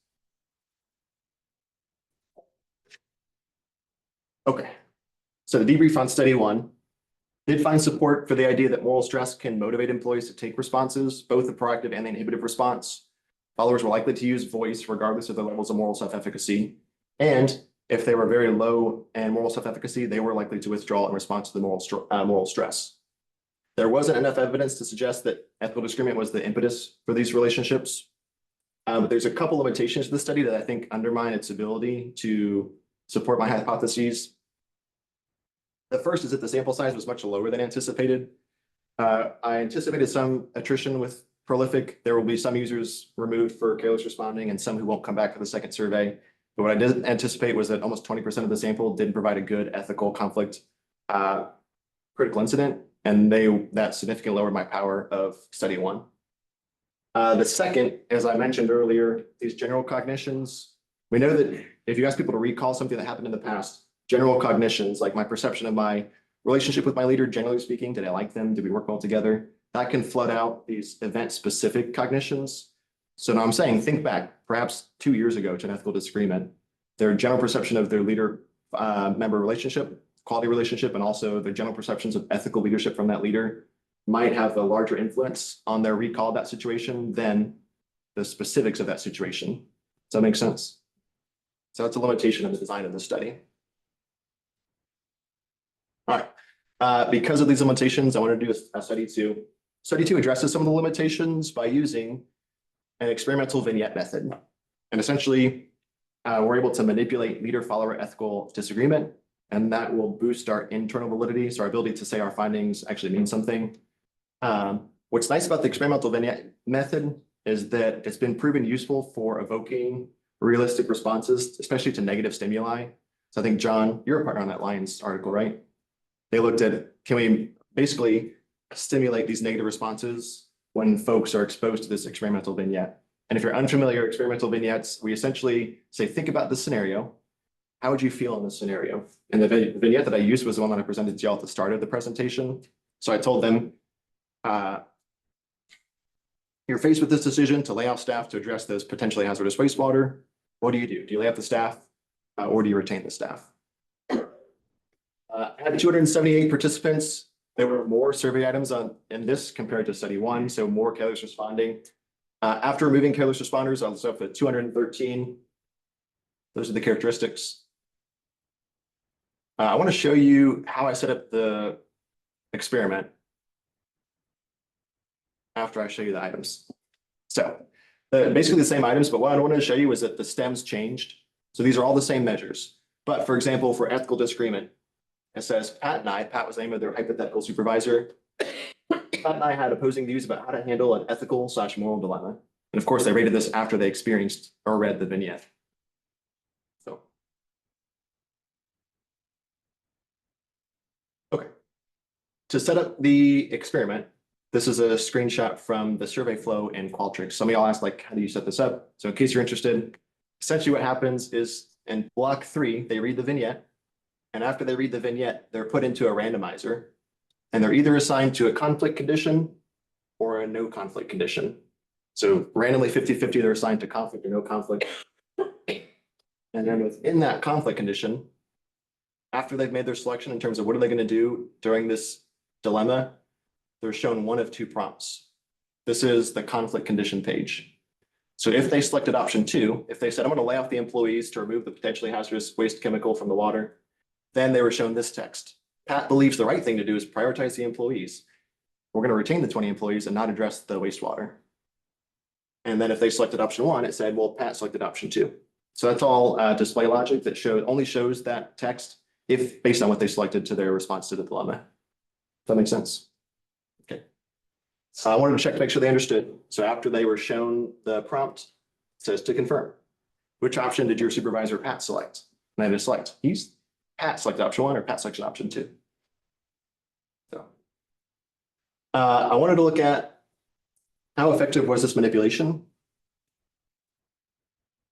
Okay, so the debrief on study 1 did find support for the idea that moral stress can motivate employees to take responses, both the proactive and the inhibitive response. Followers were likely to use voice regardless of their levels of moral self-efficacy. And if they were very low in moral self-efficacy, they were likely to withdraw in response to the moral stress. There wasn't enough evidence to suggest that ethical disagreement was the impetus for these relationships. But there's a couple limitations to the study that I think undermine its ability to support my hypotheses. The first is that the sample size was much lower than anticipated. I anticipated some attrition with prolific. There will be some users removed for careless responding and some who won't come back for the second survey. But what I didn't anticipate was that almost 20% of the sample didn't provide a good ethical conflict critical incident, and that significantly lowered my power of study 1. The second, as I mentioned earlier, these general cognitions. We know that if you ask people to recall something that happened in the past, general cognitions, like my perception of my relationship with my leader, generally speaking, did I like them? Did we work well together? That can flood out these event-specific cognitions. So now I'm saying, think back, perhaps 2 years ago to an ethical disagreement, their general perception of their leader-member relationship, quality relationship, and also their general perceptions of ethical leadership from that leader might have a larger influence on their recall of that situation than the specifics of that situation. Does that make sense? So that's a limitation of the design of the study. All right, because of these limitations, I want to do a study 2. Study 2 addresses some of the limitations by using an experimental vignette method. And essentially, we're able to manipulate leader-follower ethical disagreement, and that will boost our internal validity, so our ability to say our findings actually mean something. What's nice about the experimental vignette method is that it's been proven useful for evoking realistic responses, especially to negative stimuli. So I think, John, you're a partner on that Lions article, right? They looked at, can we basically stimulate these negative responses when folks are exposed to this experimental vignette? And if you're unfamiliar with experimental vignettes, we essentially say, think about this scenario. How would you feel in this scenario? And the vignette that I used was the one that I presented to y'all at the start of the presentation. So I told them, you're faced with this decision to lay off staff to address this potentially hazardous wastewater. What do? Do you lay off the staff or do you retain the staff? I had 278 participants. There were more survey items in this compared to study 1, so more careless responding. After removing careless responders, I was up at 213. Those are the characteristics. I want to show you how I set up the experiment after I show you the items. So basically the same items, but what I wanted to show you is that the stems changed. So these are all the same measures. But for example, for ethical disagreement, it says Pat and I, Pat was the name of their hypothetical supervisor. Pat and I had opposing views about how to handle an ethical/moral dilemma. And of course, they rated this after they experienced or read the vignette. So. Okay. To set up the experiment, this is a screenshot from the survey flow in Qualtrics. Some of y'all asked, like, how do you set this up? So in case you're interested, essentially what happens is in block 3, they read the vignette. And after they read the vignette, they're put into a randomizer. And they're either assigned to a conflict condition or a no conflict condition. So randomly 50-50, they're assigned to conflict or no conflict. And then within that conflict condition, after they've made their selection in terms of what are they going to do during this dilemma, they're shown one of 2 prompts. This is the conflict condition page. So if they selected option 2, if they said, I'm going to lay off the employees to remove the potentially hazardous waste chemical from the water, then they were shown this text. Pat believes the right thing to do is prioritize the employees. We're going to retain the 20 employees and not address the wastewater. And then if they selected option 1, it said, well, Pat selected option 2. So that's all display logic that only shows that text if based on what they selected to their response to the dilemma. Does that make sense? Okay. So I wanted to check to make sure they understood. So after they were shown the prompt, it says to confirm. Which option did your supervisor Pat select? And I just select. Pat selected option 1 or Pat selected option 2. So I wanted to look at how effective was this manipulation.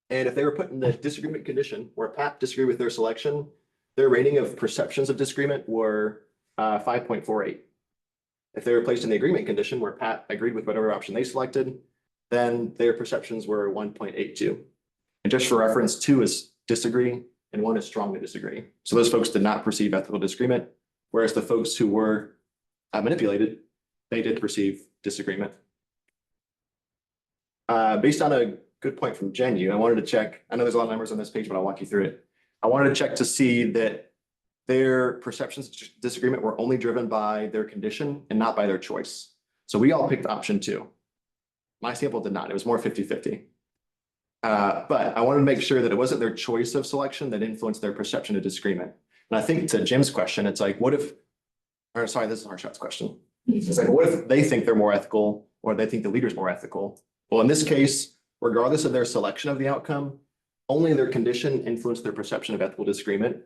And if they were put in the disagreement condition where Pat disagreed with their selection, their rating of perceptions of disagreement were 5.48. If they were placed in the agreement condition where Pat agreed with whatever option they selected, then their perceptions were 1.82. And just for reference, 2 is disagree and 1 is strongly disagree. So those folks did not perceive ethical disagreement, whereas the folks who were manipulated, they did perceive disagreement. Based on a good point from Genu, I wanted to check, I know there's a lot of numbers on this page, but I'll walk you through it. I wanted to check to see that their perceptions of disagreement were only driven by their condition and not by their choice. So we all picked option 2. My sample did not, it was more 50-50. But I wanted to make sure that it wasn't their choice of selection that influenced their perception of disagreement. And I think to Jim's question, it's like, what if, or sorry, this is Harshad's question. It's like, what if they think they're more ethical or they think the leader's more ethical? Well, in this case, regardless of their selection of the outcome, only their condition influenced their perception of ethical disagreement.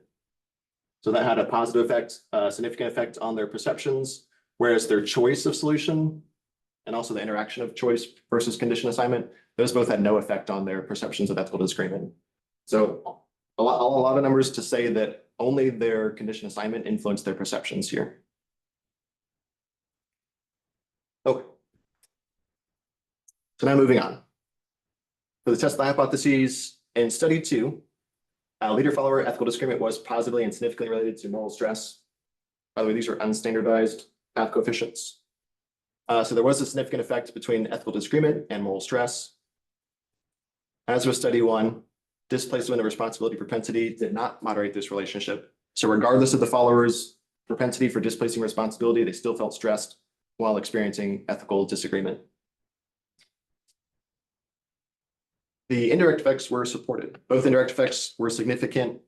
So that had a positive effect, significant effect on their perceptions, whereas their choice of solution and also the interaction of choice versus condition assignment, those both had no effect on their perceptions of ethical disagreement. So a lot of numbers to say that only their condition assignment influenced their perceptions here. Okay. So now moving on. For the test of the hypotheses, in study 2, leader-follower ethical disagreement was positively and significantly related to moral stress. By the way, these are unstandardized path coefficients. So there was a significant effect between ethical disagreement and moral stress. As with study 1, displacement of responsibility propensity did not moderate this relationship. So regardless of the followers' propensity for displacing responsibility, they still felt stressed while experiencing ethical disagreement. The indirect effects were supported. Both indirect effects were significant.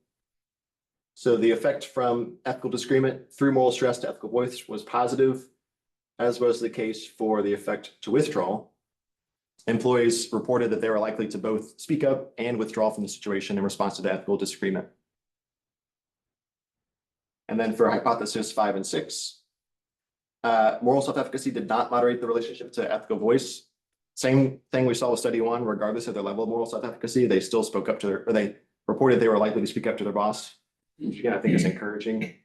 So the effect from ethical disagreement through moral stress to ethical voice was positive, as was the case for the effect to withdrawal. Employees reported that they were likely to both speak up and withdraw from the situation in response to the ethical disagreement. And then for hypothesis 5 and 6, moral self-efficacy did not moderate the relationship to ethical voice. Same thing we saw with study 1, regardless of their level of moral self-efficacy, they still spoke up to their, or they reported they were likely to speak up to their boss, which again, I think is encouraging.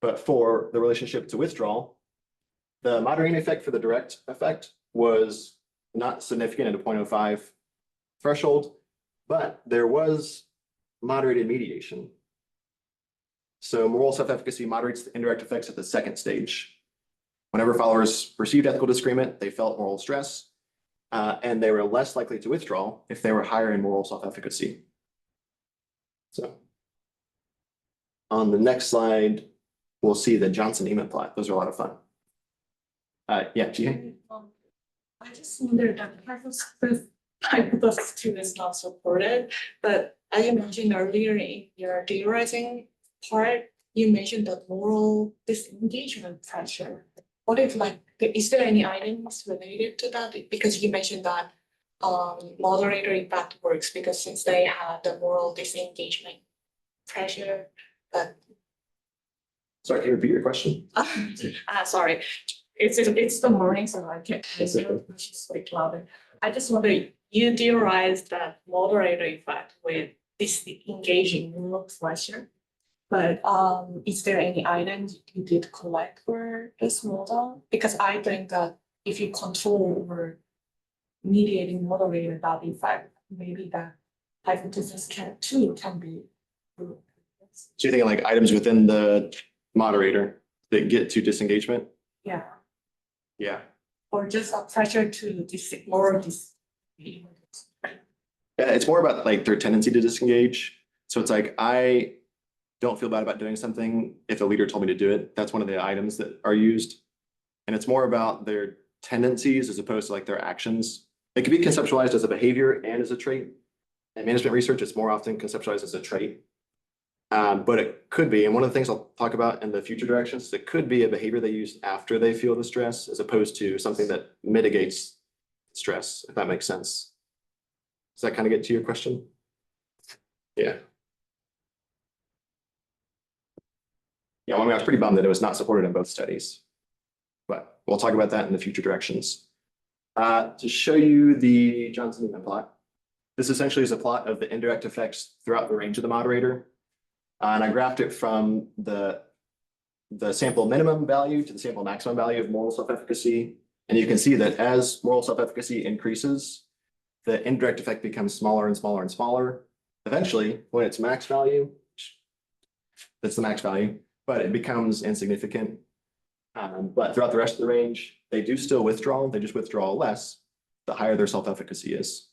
But for the relationship to withdrawal, the moderating effect for the direct effect was not significant at a 0.05 threshold, but there was moderated mediation. So moral self-efficacy moderates the indirect effects at the second stage. Whenever followers perceived ethical disagreement, they felt moral stress. And they were less likely to withdraw if they were higher in moral self-efficacy. So on the next slide, we'll see the Johnson-Niemann plot. Those are a lot of fun. Yeah, Gia? I just wondered that hypothesis 2 is not supported, but as you mentioned earlier in your theorizing part, you mentioned the moral disengagement pressure. what if like, is there any items related to that? Because you mentioned that moderator impact works because since they have the moral disengagement pressure, but Sorry, can you repeat your question? sorry, it's the morning, so I can't speak louder. I just wonder, you theorize that moderator effect with disengaging moral pressure. But is there any items you did collect for this model? Because I think that if you control over mediating moderator that effect, maybe that hypothesis can be proved. So you're thinking like items within the moderator that get to disengagement? Yeah, Yeah. or just a pressure to moral Yeah, it's more about like their tendency to disengage. So it's like, I don't feel bad about doing something if a leader told me to do it. That's one of the items that are used. And it's more about their tendencies as opposed to like their actions. It can be conceptualized as a behavior and as a trait. In management research, it's more often conceptualized as a trait. But it could be, and one of the things I'll talk about in the future directions, it could be a behavior they use after they feel the stress as opposed to something that mitigates stress, if that makes sense. Does that kind of get to your question? Yeah. Yeah, I mean, I was pretty bummed that it was not supported in both studies. But we'll talk about that in the future directions. To show you the Johnson-Newman plot, this essentially is a plot of the indirect effects throughout the range of the moderator. And I graphed it from the sample minimum value to the sample maximum value of moral self-efficacy. And you can see that as moral self-efficacy increases, the indirect effect becomes smaller and smaller and smaller. Eventually, when it's max value, that's the max value, but it becomes insignificant. But throughout the rest of the range, they do still withdraw, they just withdraw less, the higher their self-efficacy is.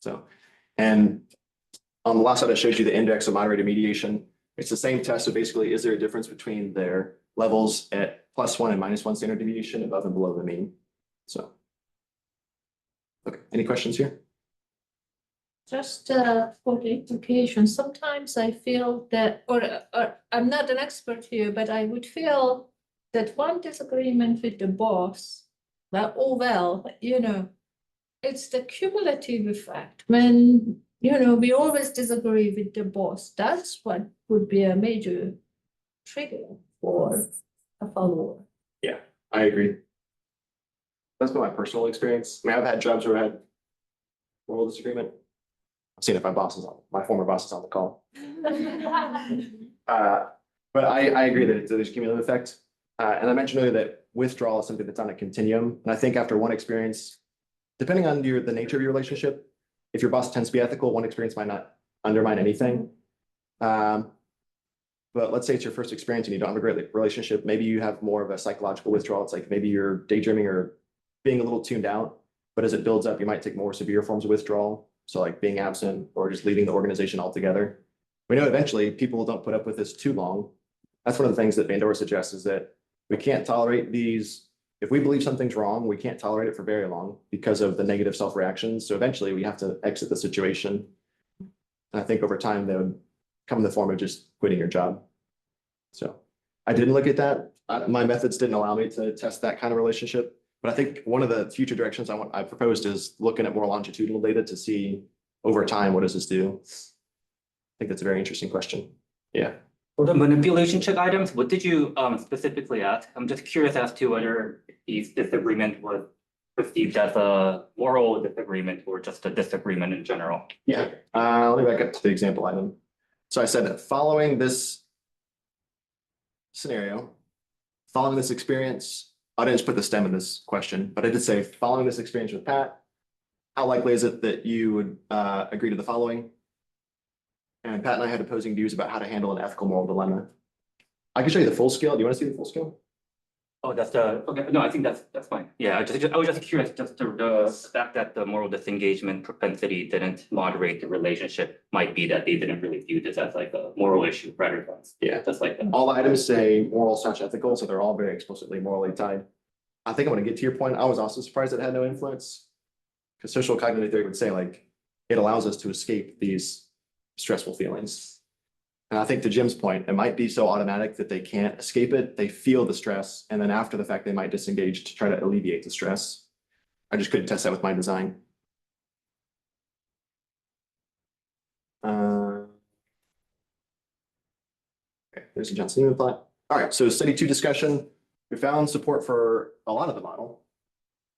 So, and on the last slide, I showed you the index of moderated mediation. It's the same test. So basically, is there a difference between their levels at +1 and -1 standard deviation above and below the mean? So, okay, any questions here? Just for the implication, sometimes I feel that, or I'm not an expert here, but I would feel that one disagreement with the boss, well, it's the cumulative effect. When, we always disagree with the boss, that's what would be a major trigger for a follower. Yeah, I agree. That's been my personal experience. I mean, I've had jobs where I had moral disagreement. I've seen if my former boss is on the call. But I agree that there's a cumulative effect. And I mentioned earlier that withdrawal is something that's on a continuum. And I think after one experience, depending on the nature of your relationship, if your boss tends to be ethical, one experience might not undermine anything. But let's say it's your first experience and you don't have a great relationship. Maybe you have more of a psychological withdrawal. It's like maybe you're daydreaming or being a little tuned out. But as it builds up, you might take more severe forms of withdrawal. So like being absent or just leaving the organization altogether. We know eventually people don't put up with this too long. That's one of the things that Bandora suggests is that we can't tolerate these. If we believe something's wrong, we can't tolerate it for very long because of the negative self-reactions. So eventually we have to exit the situation. And I think over time they would come in the form of just quitting your job. So I didn't look at that. My methods didn't allow me to test that kind of relationship. But I think one of the future directions I proposed is looking at more longitudinal data to see over time, what does this do? I think that's a very interesting question. Yeah. For the manipulation check items, what did you specifically ask? I'm just curious as to whether this disagreement was perceived as a moral disagreement or just a disagreement in general. Yeah, let me back up to the example item. So I said, following this scenario, following this experience, I didn't just put the stem in this question, but I did say, following this experience with Pat, how likely is it that you would agree to the following? And Pat and I had opposing views about how to handle an ethical moral dilemma. I can show you the full scale. Do you want to see the full scale? Oh, that's okay. No, I think that's fine. Yeah, I was just curious, just the fact that the moral disengagement propensity didn't moderate the relationship might be that they didn't really view this as like a moral issue rather than just like that. All the items say moral/ethical, so they're all very explicitly morally tied. I think I'm going to get to your point. I was also surprised it had no influence because social cognitive theory would say like it allows us to escape these stressful feelings. And I think to Jim's point, it might be so automatic that they can't escape it. They feel the stress, and then after the fact, they might disengage to try to alleviate the stress. I just couldn't test that with my design. Okay, there's a Johnson plot. All right, so study 2 discussion. We found support for a lot of the model.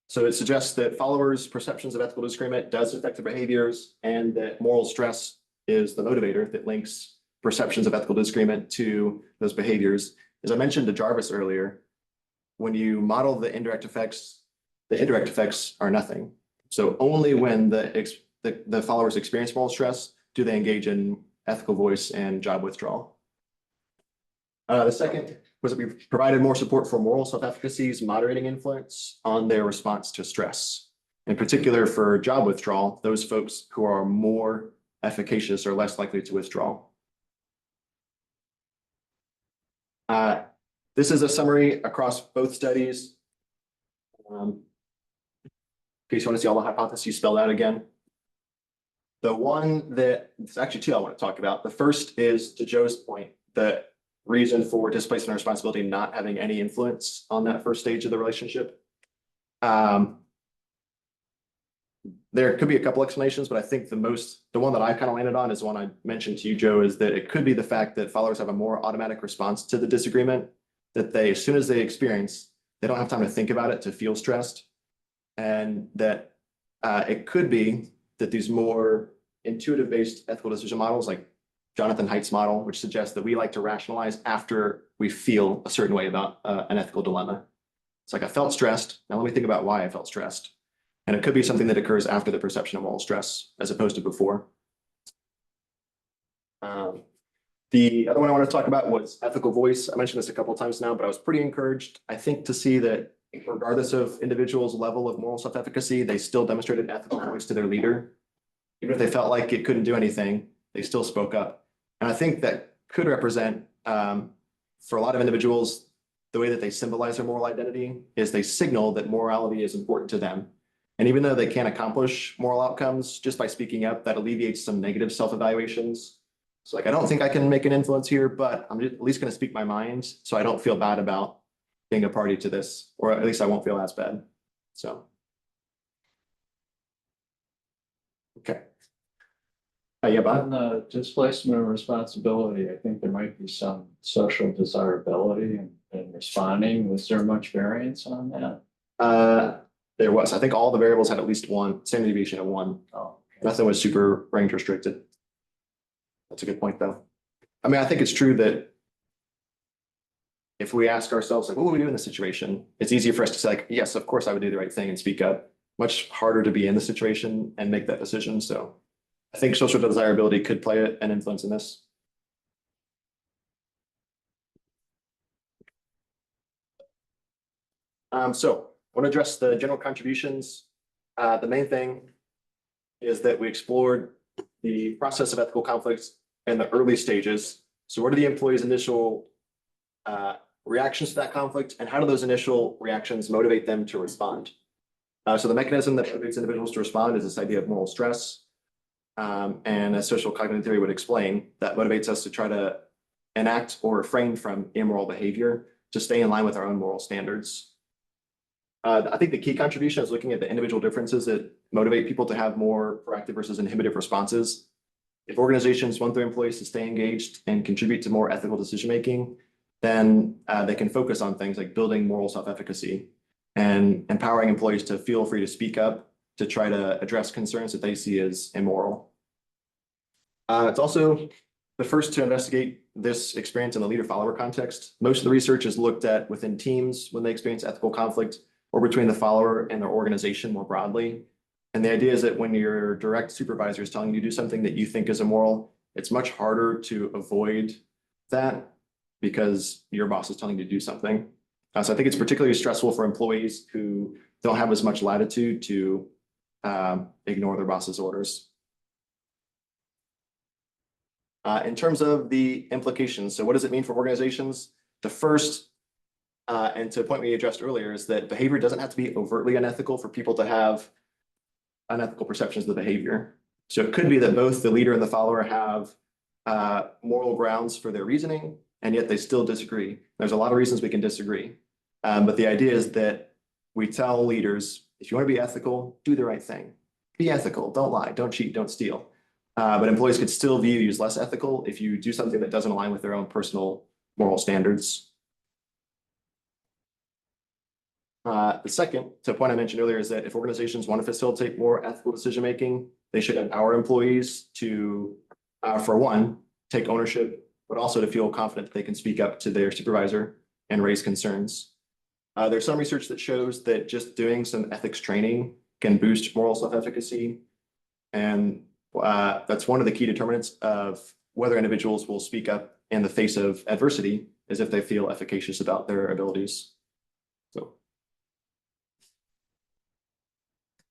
So it suggests that followers' perceptions of ethical disagreement does affect their behaviors, and that moral stress is the motivator that links perceptions of ethical disagreement to those behaviors. As I mentioned to Jarvis earlier, when you model the indirect effects are nothing. So only when the followers experience moral stress do they engage in ethical voice and job withdrawal. The second was that we provided more support for moral self-efficacy's moderating influence on their response to stress. In particular, for job withdrawal, those folks who are more efficacious are less likely to withdraw. This is a summary across both studies. In case you want to see all the hypotheses spelled out again. The one that, there's actually 2 I want to talk about. The first is, to Joe's point, the reason for displacement and responsibility not having any influence on that first stage of the relationship. There could be a couple explanations, but I think the one that I kind of landed on is the one I mentioned to you, Joe, is that it could be the fact that followers have a more automatic response to the disagreement, that they, as soon as they experience, they don't have time to think about it to feel stressed. And that it could be that these more intuitive-based ethical decision models, like Jonathan Haidt's model, which suggests that we like to rationalize after we feel a certain way about an ethical dilemma. It's like, I felt stressed. Now let me think about why I felt stressed. And it could be something that occurs after the perception of moral stress as opposed to before. The other one I want to talk about was ethical voice. I mentioned this a couple of times now, but I was pretty encouraged, I think, to see that regardless of individuals' level of moral self-efficacy, they still demonstrated ethical voice to their leader. Even if they felt like it couldn't do anything, they still spoke up. And I think that could represent, for a lot of individuals, the way that they symbolize their moral identity is they signal that morality is important to them. And even though they can't accomplish moral outcomes, just by speaking up, that alleviates some negative self-evaluations. So like, I don't think I can make an influence here, but I'm at least going to speak my mind so I don't feel bad about being a party to this, or at least I won't feel as bad. So. Okay. Yeah, Bob? On the displacement of responsibility, I think there might be some social desirability in responding. Was there much variance on that? There was. I think all the variables had at least one standard deviation of 1. Oh, okay. Nothing was super range restricted. That's a good point, though. I mean, I think it's true that if we ask ourselves, like, what would we do in this situation? It's easier for us to say, like, yes, of course I would do the right thing and speak up. Much harder to be in the situation and make that decision. So I think social desirability could play an influence in this. So I want to address the general contributions. The main thing is that we explored the process of ethical conflicts in the early stages. So what are the employees' initial reactions to that conflict, and how do those initial reactions motivate them to respond? So the mechanism that motivates individuals to respond is this idea of moral stress. And as social cognitive theory would explain, that motivates us to try to enact or refrain from immoral behavior to stay in line with our own moral standards. I think the key contribution is looking at the individual differences that motivate people to have more proactive versus inhibitive responses. If organizations want their employees to stay engaged and contribute to more ethical decision-making, then they can focus on things like building moral self-efficacy and empowering employees to feel free to speak up to try to address concerns that they see as immoral. It's also the first to investigate this experience in the leader-follower context. Most of the research is looked at within teams when they experience ethical conflict, or between the follower and their organization more broadly. And the idea is that when your direct supervisor is telling you to do something that you think is immoral, it's much harder to avoid that because your boss is telling you to do something. So I think it's particularly stressful for employees who don't have as much latitude to ignore their boss's orders. In terms of the implications, so what does it mean for organizations? The first, and to a point we addressed earlier, is that behavior doesn't have to be overtly unethical for people to have unethical perceptions of the behavior. So it could be that both the leader and the follower have moral grounds for their reasoning, and yet they still disagree. There's a lot of reasons we can disagree. But the idea is that we tell leaders, if you want to be ethical, do the right thing. Be ethical, don't lie, don't cheat, don't steal. But employees could still view you as less ethical if you do something that doesn't align with their own personal moral standards. The second, to a point I mentioned earlier, is that if organizations want to facilitate more ethical decision-making, they should empower employees to, for one, take ownership, but also to feel confident that they can speak up to their supervisor and raise concerns. There's some research that shows that just doing some ethics training can boost moral self-efficacy. And that's one of the key determinants of whether individuals will speak up in the face of adversity, is if they feel efficacious about their abilities. So,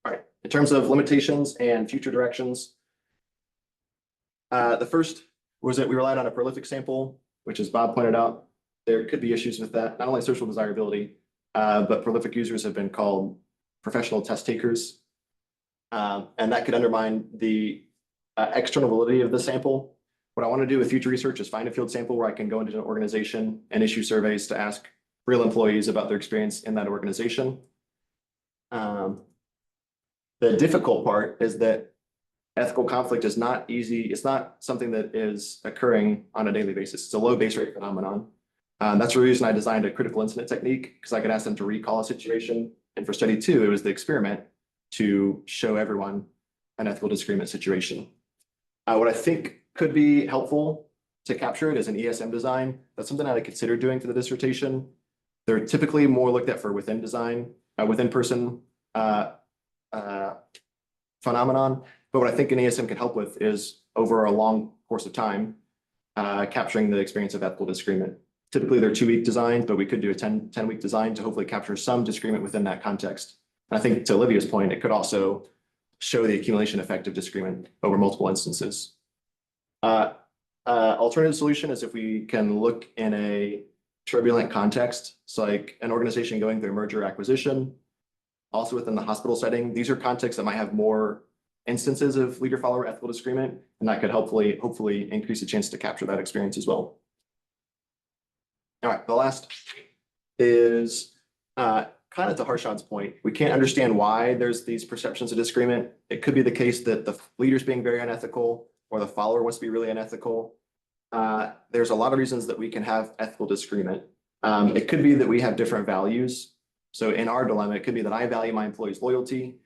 all right, in terms of limitations and future directions, the first was that we relied on a prolific sample, which, as Bob pointed out, there could be issues with that, not only social desirability, but prolific users have been called professional test takers. And that could undermine the external validity of the sample. What I want to do with future research is find a field sample where I can go into an organization and issue surveys to ask real employees about their experience in that organization. The difficult part is that ethical conflict is not easy. It's not something that is occurring on a daily basis. It's a low base rate phenomenon. That's the reason I designed a critical incident technique, because I could ask them to recall a situation. And for study 2, it was the experiment to show everyone an ethical disagreement situation. What I think could be helpful to capture it is an ESM design. That's something I considered doing for the dissertation. They're typically more looked at for within design, within person phenomenon. But what I think an ESM can help with is, over a long course of time, capturing the experience of ethical disagreement. Typically, they're 2-week designs, but we could do a 10-week design to hopefully capture some disagreement within that context. And I think, to Olivia's point, it could also show the accumulation effect of disagreement over multiple instances. Alternative solution is if we can look in a turbulent context, so like an organization going through merger acquisition, also within the hospital setting. These are contexts that might have more instances of leader-follower ethical disagreement, and that could hopefully increase the chance to capture that experience as well. All right, the last is kind of to Harshad's point. We can't understand why there's these perceptions of disagreement. It could be the case that the leader's being very unethical, or the follower wants to be really unethical. There's a lot of reasons that we can have ethical disagreement. It could be that we have different values. So in our dilemma, it could be that I value my employees' loyalty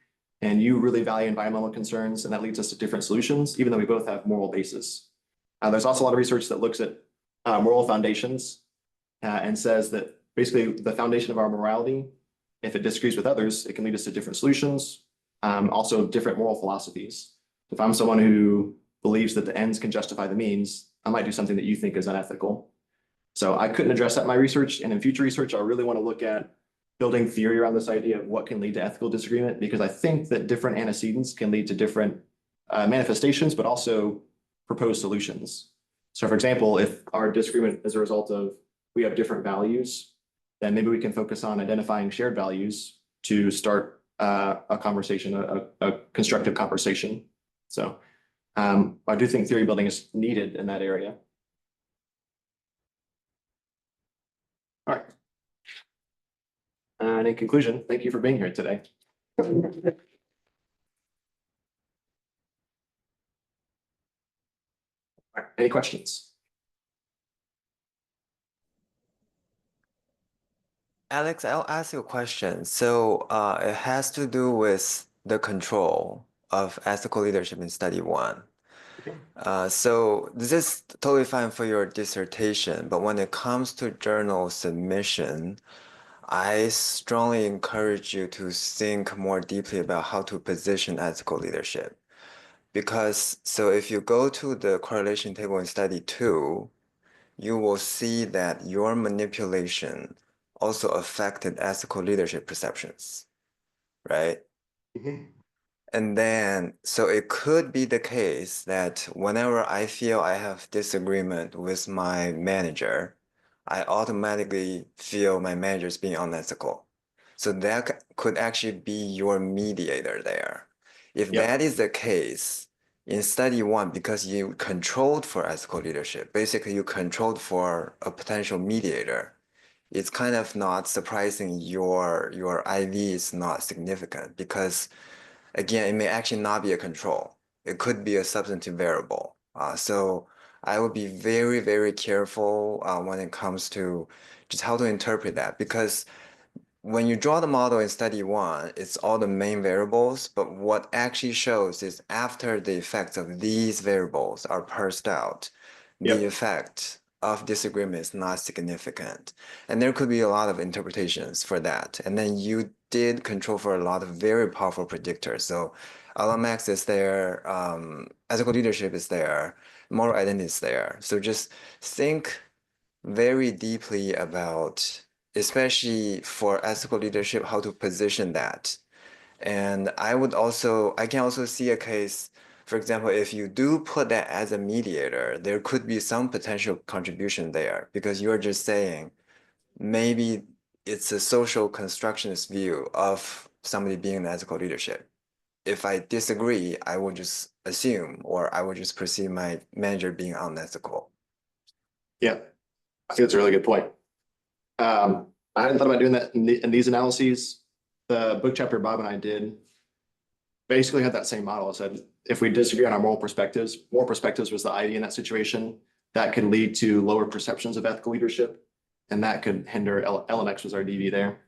and you really value environmental concerns, and that leads us to different solutions, even though we both have moral basis. There's also a lot of research that looks at moral foundations and says that basically the foundation of our morality, if it disagrees with others, it can lead us to different solutions, also different moral philosophies. If I'm someone who believes that the ends can justify the means, I might do something that you think is unethical. So I couldn't address that in my research, and in future research, I really want to look at building theory around this idea of what can lead to ethical disagreement, because I think that different antecedents can lead to different manifestations, but also proposed solutions. So for example, if our disagreement is a result of we have different values, then maybe we can focus on identifying shared values to start a conversation, a constructive conversation. So I do think theory building is needed in that area. All right. And in conclusion, thank you for being here today. All right, any questions? Alex, I'll ask you a question. So it has to do with the control of ethical leadership in study 1. So this is totally fine for your dissertation, but when it comes to journal submission, I strongly encourage you to think more deeply about how to position ethical leadership. Because so if you go to the correlation table in study 2, you will see that your manipulation also affected ethical leadership perceptions, right? And then, so it could be the case that whenever I feel I have disagreement with my manager, I automatically feel my manager is being unethical. So that could actually be your mediator there. If Yep. that is the case, In study one, because you controlled for ethical leadership, basically you controlled for a potential mediator, it's kind of not surprising your IV is not significant because again, it may actually not be a control. It could be a substantive variable. So I would be very, very careful when it comes to just how to interpret that because when you draw the model in study one, it's all the main variables, but what actually shows is after the effects of these variables are parsed out, the effect of disagreement is not significant. And there could be a lot of interpretations for that. And then you did control for a lot of very powerful predictors. So LMX is there, ethical leadership is there, moral identity is there. So just think very deeply about, especially for ethical leadership, how to position that. And I can also see a case, for example, if you do put that as a mediator, there could be some potential contribution there because you're just saying maybe it's a social constructionist view of somebody being in ethical leadership. If I disagree, I will just assume or I will just perceive my manager being unethical. Yeah, I think that's a really good point. I hadn't thought about doing that in these analyses. The book chapter Bob and I did basically had that same model. It said if we disagree on our moral perspectives was the idea in that situation. That could lead to lower perceptions of ethical leadership, and that could hinder LMX was our DV there.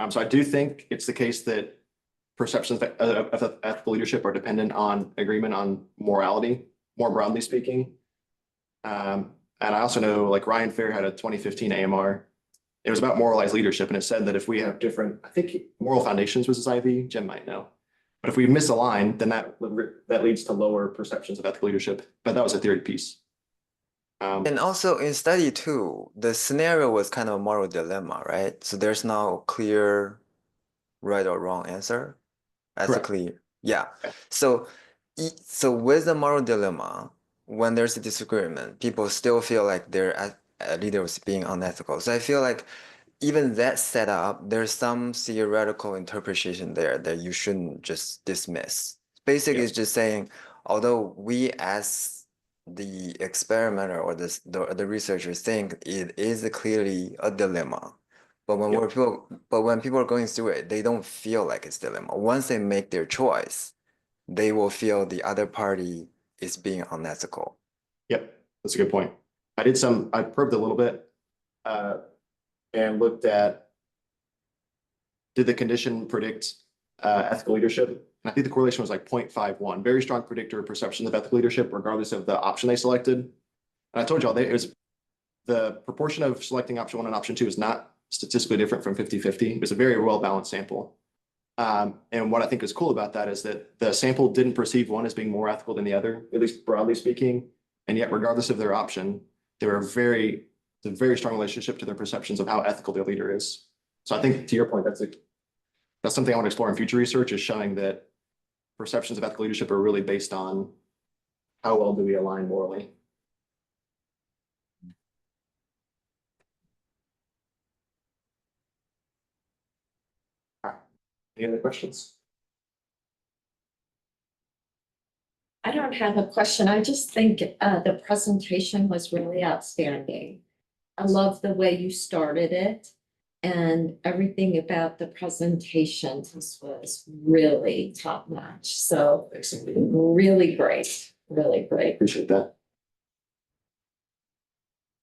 So I do think it's the case that perceptions of ethical leadership are dependent on agreement on morality, more broadly speaking. And I also know like Ryan Fair had a 2015 AMR. It was about moralized leadership, and it said that if we have different, I think moral foundations was his IV, Jim might know. But if we misalign, then that leads to lower perceptions of ethical leadership. But that was a theory piece. And also in study two, the scenario was kind of a moral dilemma, right? So there's no clear right or wrong answer. Ethically, yeah. So with the moral dilemma, when there's a disagreement, people still feel like their leader was being unethical. So I feel like even that setup, there's some theoretical interpretation there that you shouldn't just dismiss. Basically, it's just saying, although we as the experimenter or the researcher think it is clearly a dilemma, but when people are going through it, they don't feel like it's a dilemma. Once they make their choice, they will feel the other party is being unethical. Yep, that's a good point. I probed a little bit and looked at, did the condition predict ethical leadership? And I think the correlation was like 0.51, very strong predictor of perception of ethical leadership, regardless of the option they selected. And I told y'all it was the proportion of selecting option 1 and option 2 is not statistically different from 50-50. It was a very well-balanced sample. And what I think is cool about that is that the sample didn't perceive one as being more ethical than the other, at least broadly speaking. And yet, regardless of their option, they were a very strong relationship to their perceptions of how ethical their leader is. So I think to your point, that's something I want to explore in future research, is showing that perceptions of ethical leadership are really based on how well do we align morally. All right. Any other questions? I don't have a question. I just think the presentation was really outstanding. I love the way you started it and everything about the presentation. This was really top notch. So really great, really great. Appreciate that.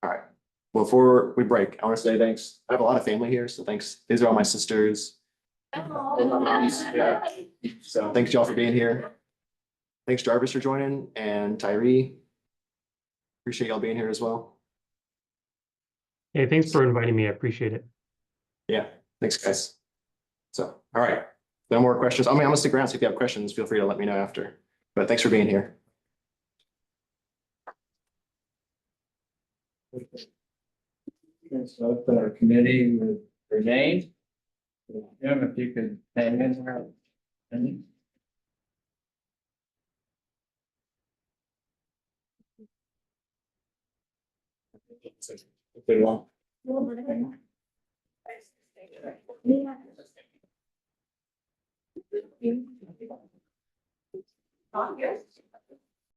All right. Before we break, I want to say thanks. I have a lot of family here, so thanks. These are all my sisters. Yeah. So thanks y'all for being here. Thanks Jarvis for joining, and Tyree. Appreciate y'all being here as well. Hey, thanks for inviting me. I appreciate it. Yeah, thanks guys. So, all right. No more questions. I mean, I'm gonna stick around, so if you have questions, feel free to let me know after. But thanks for being here. Let's open our committee with Renee. Jim, if you could hang in there. Good one. Not good.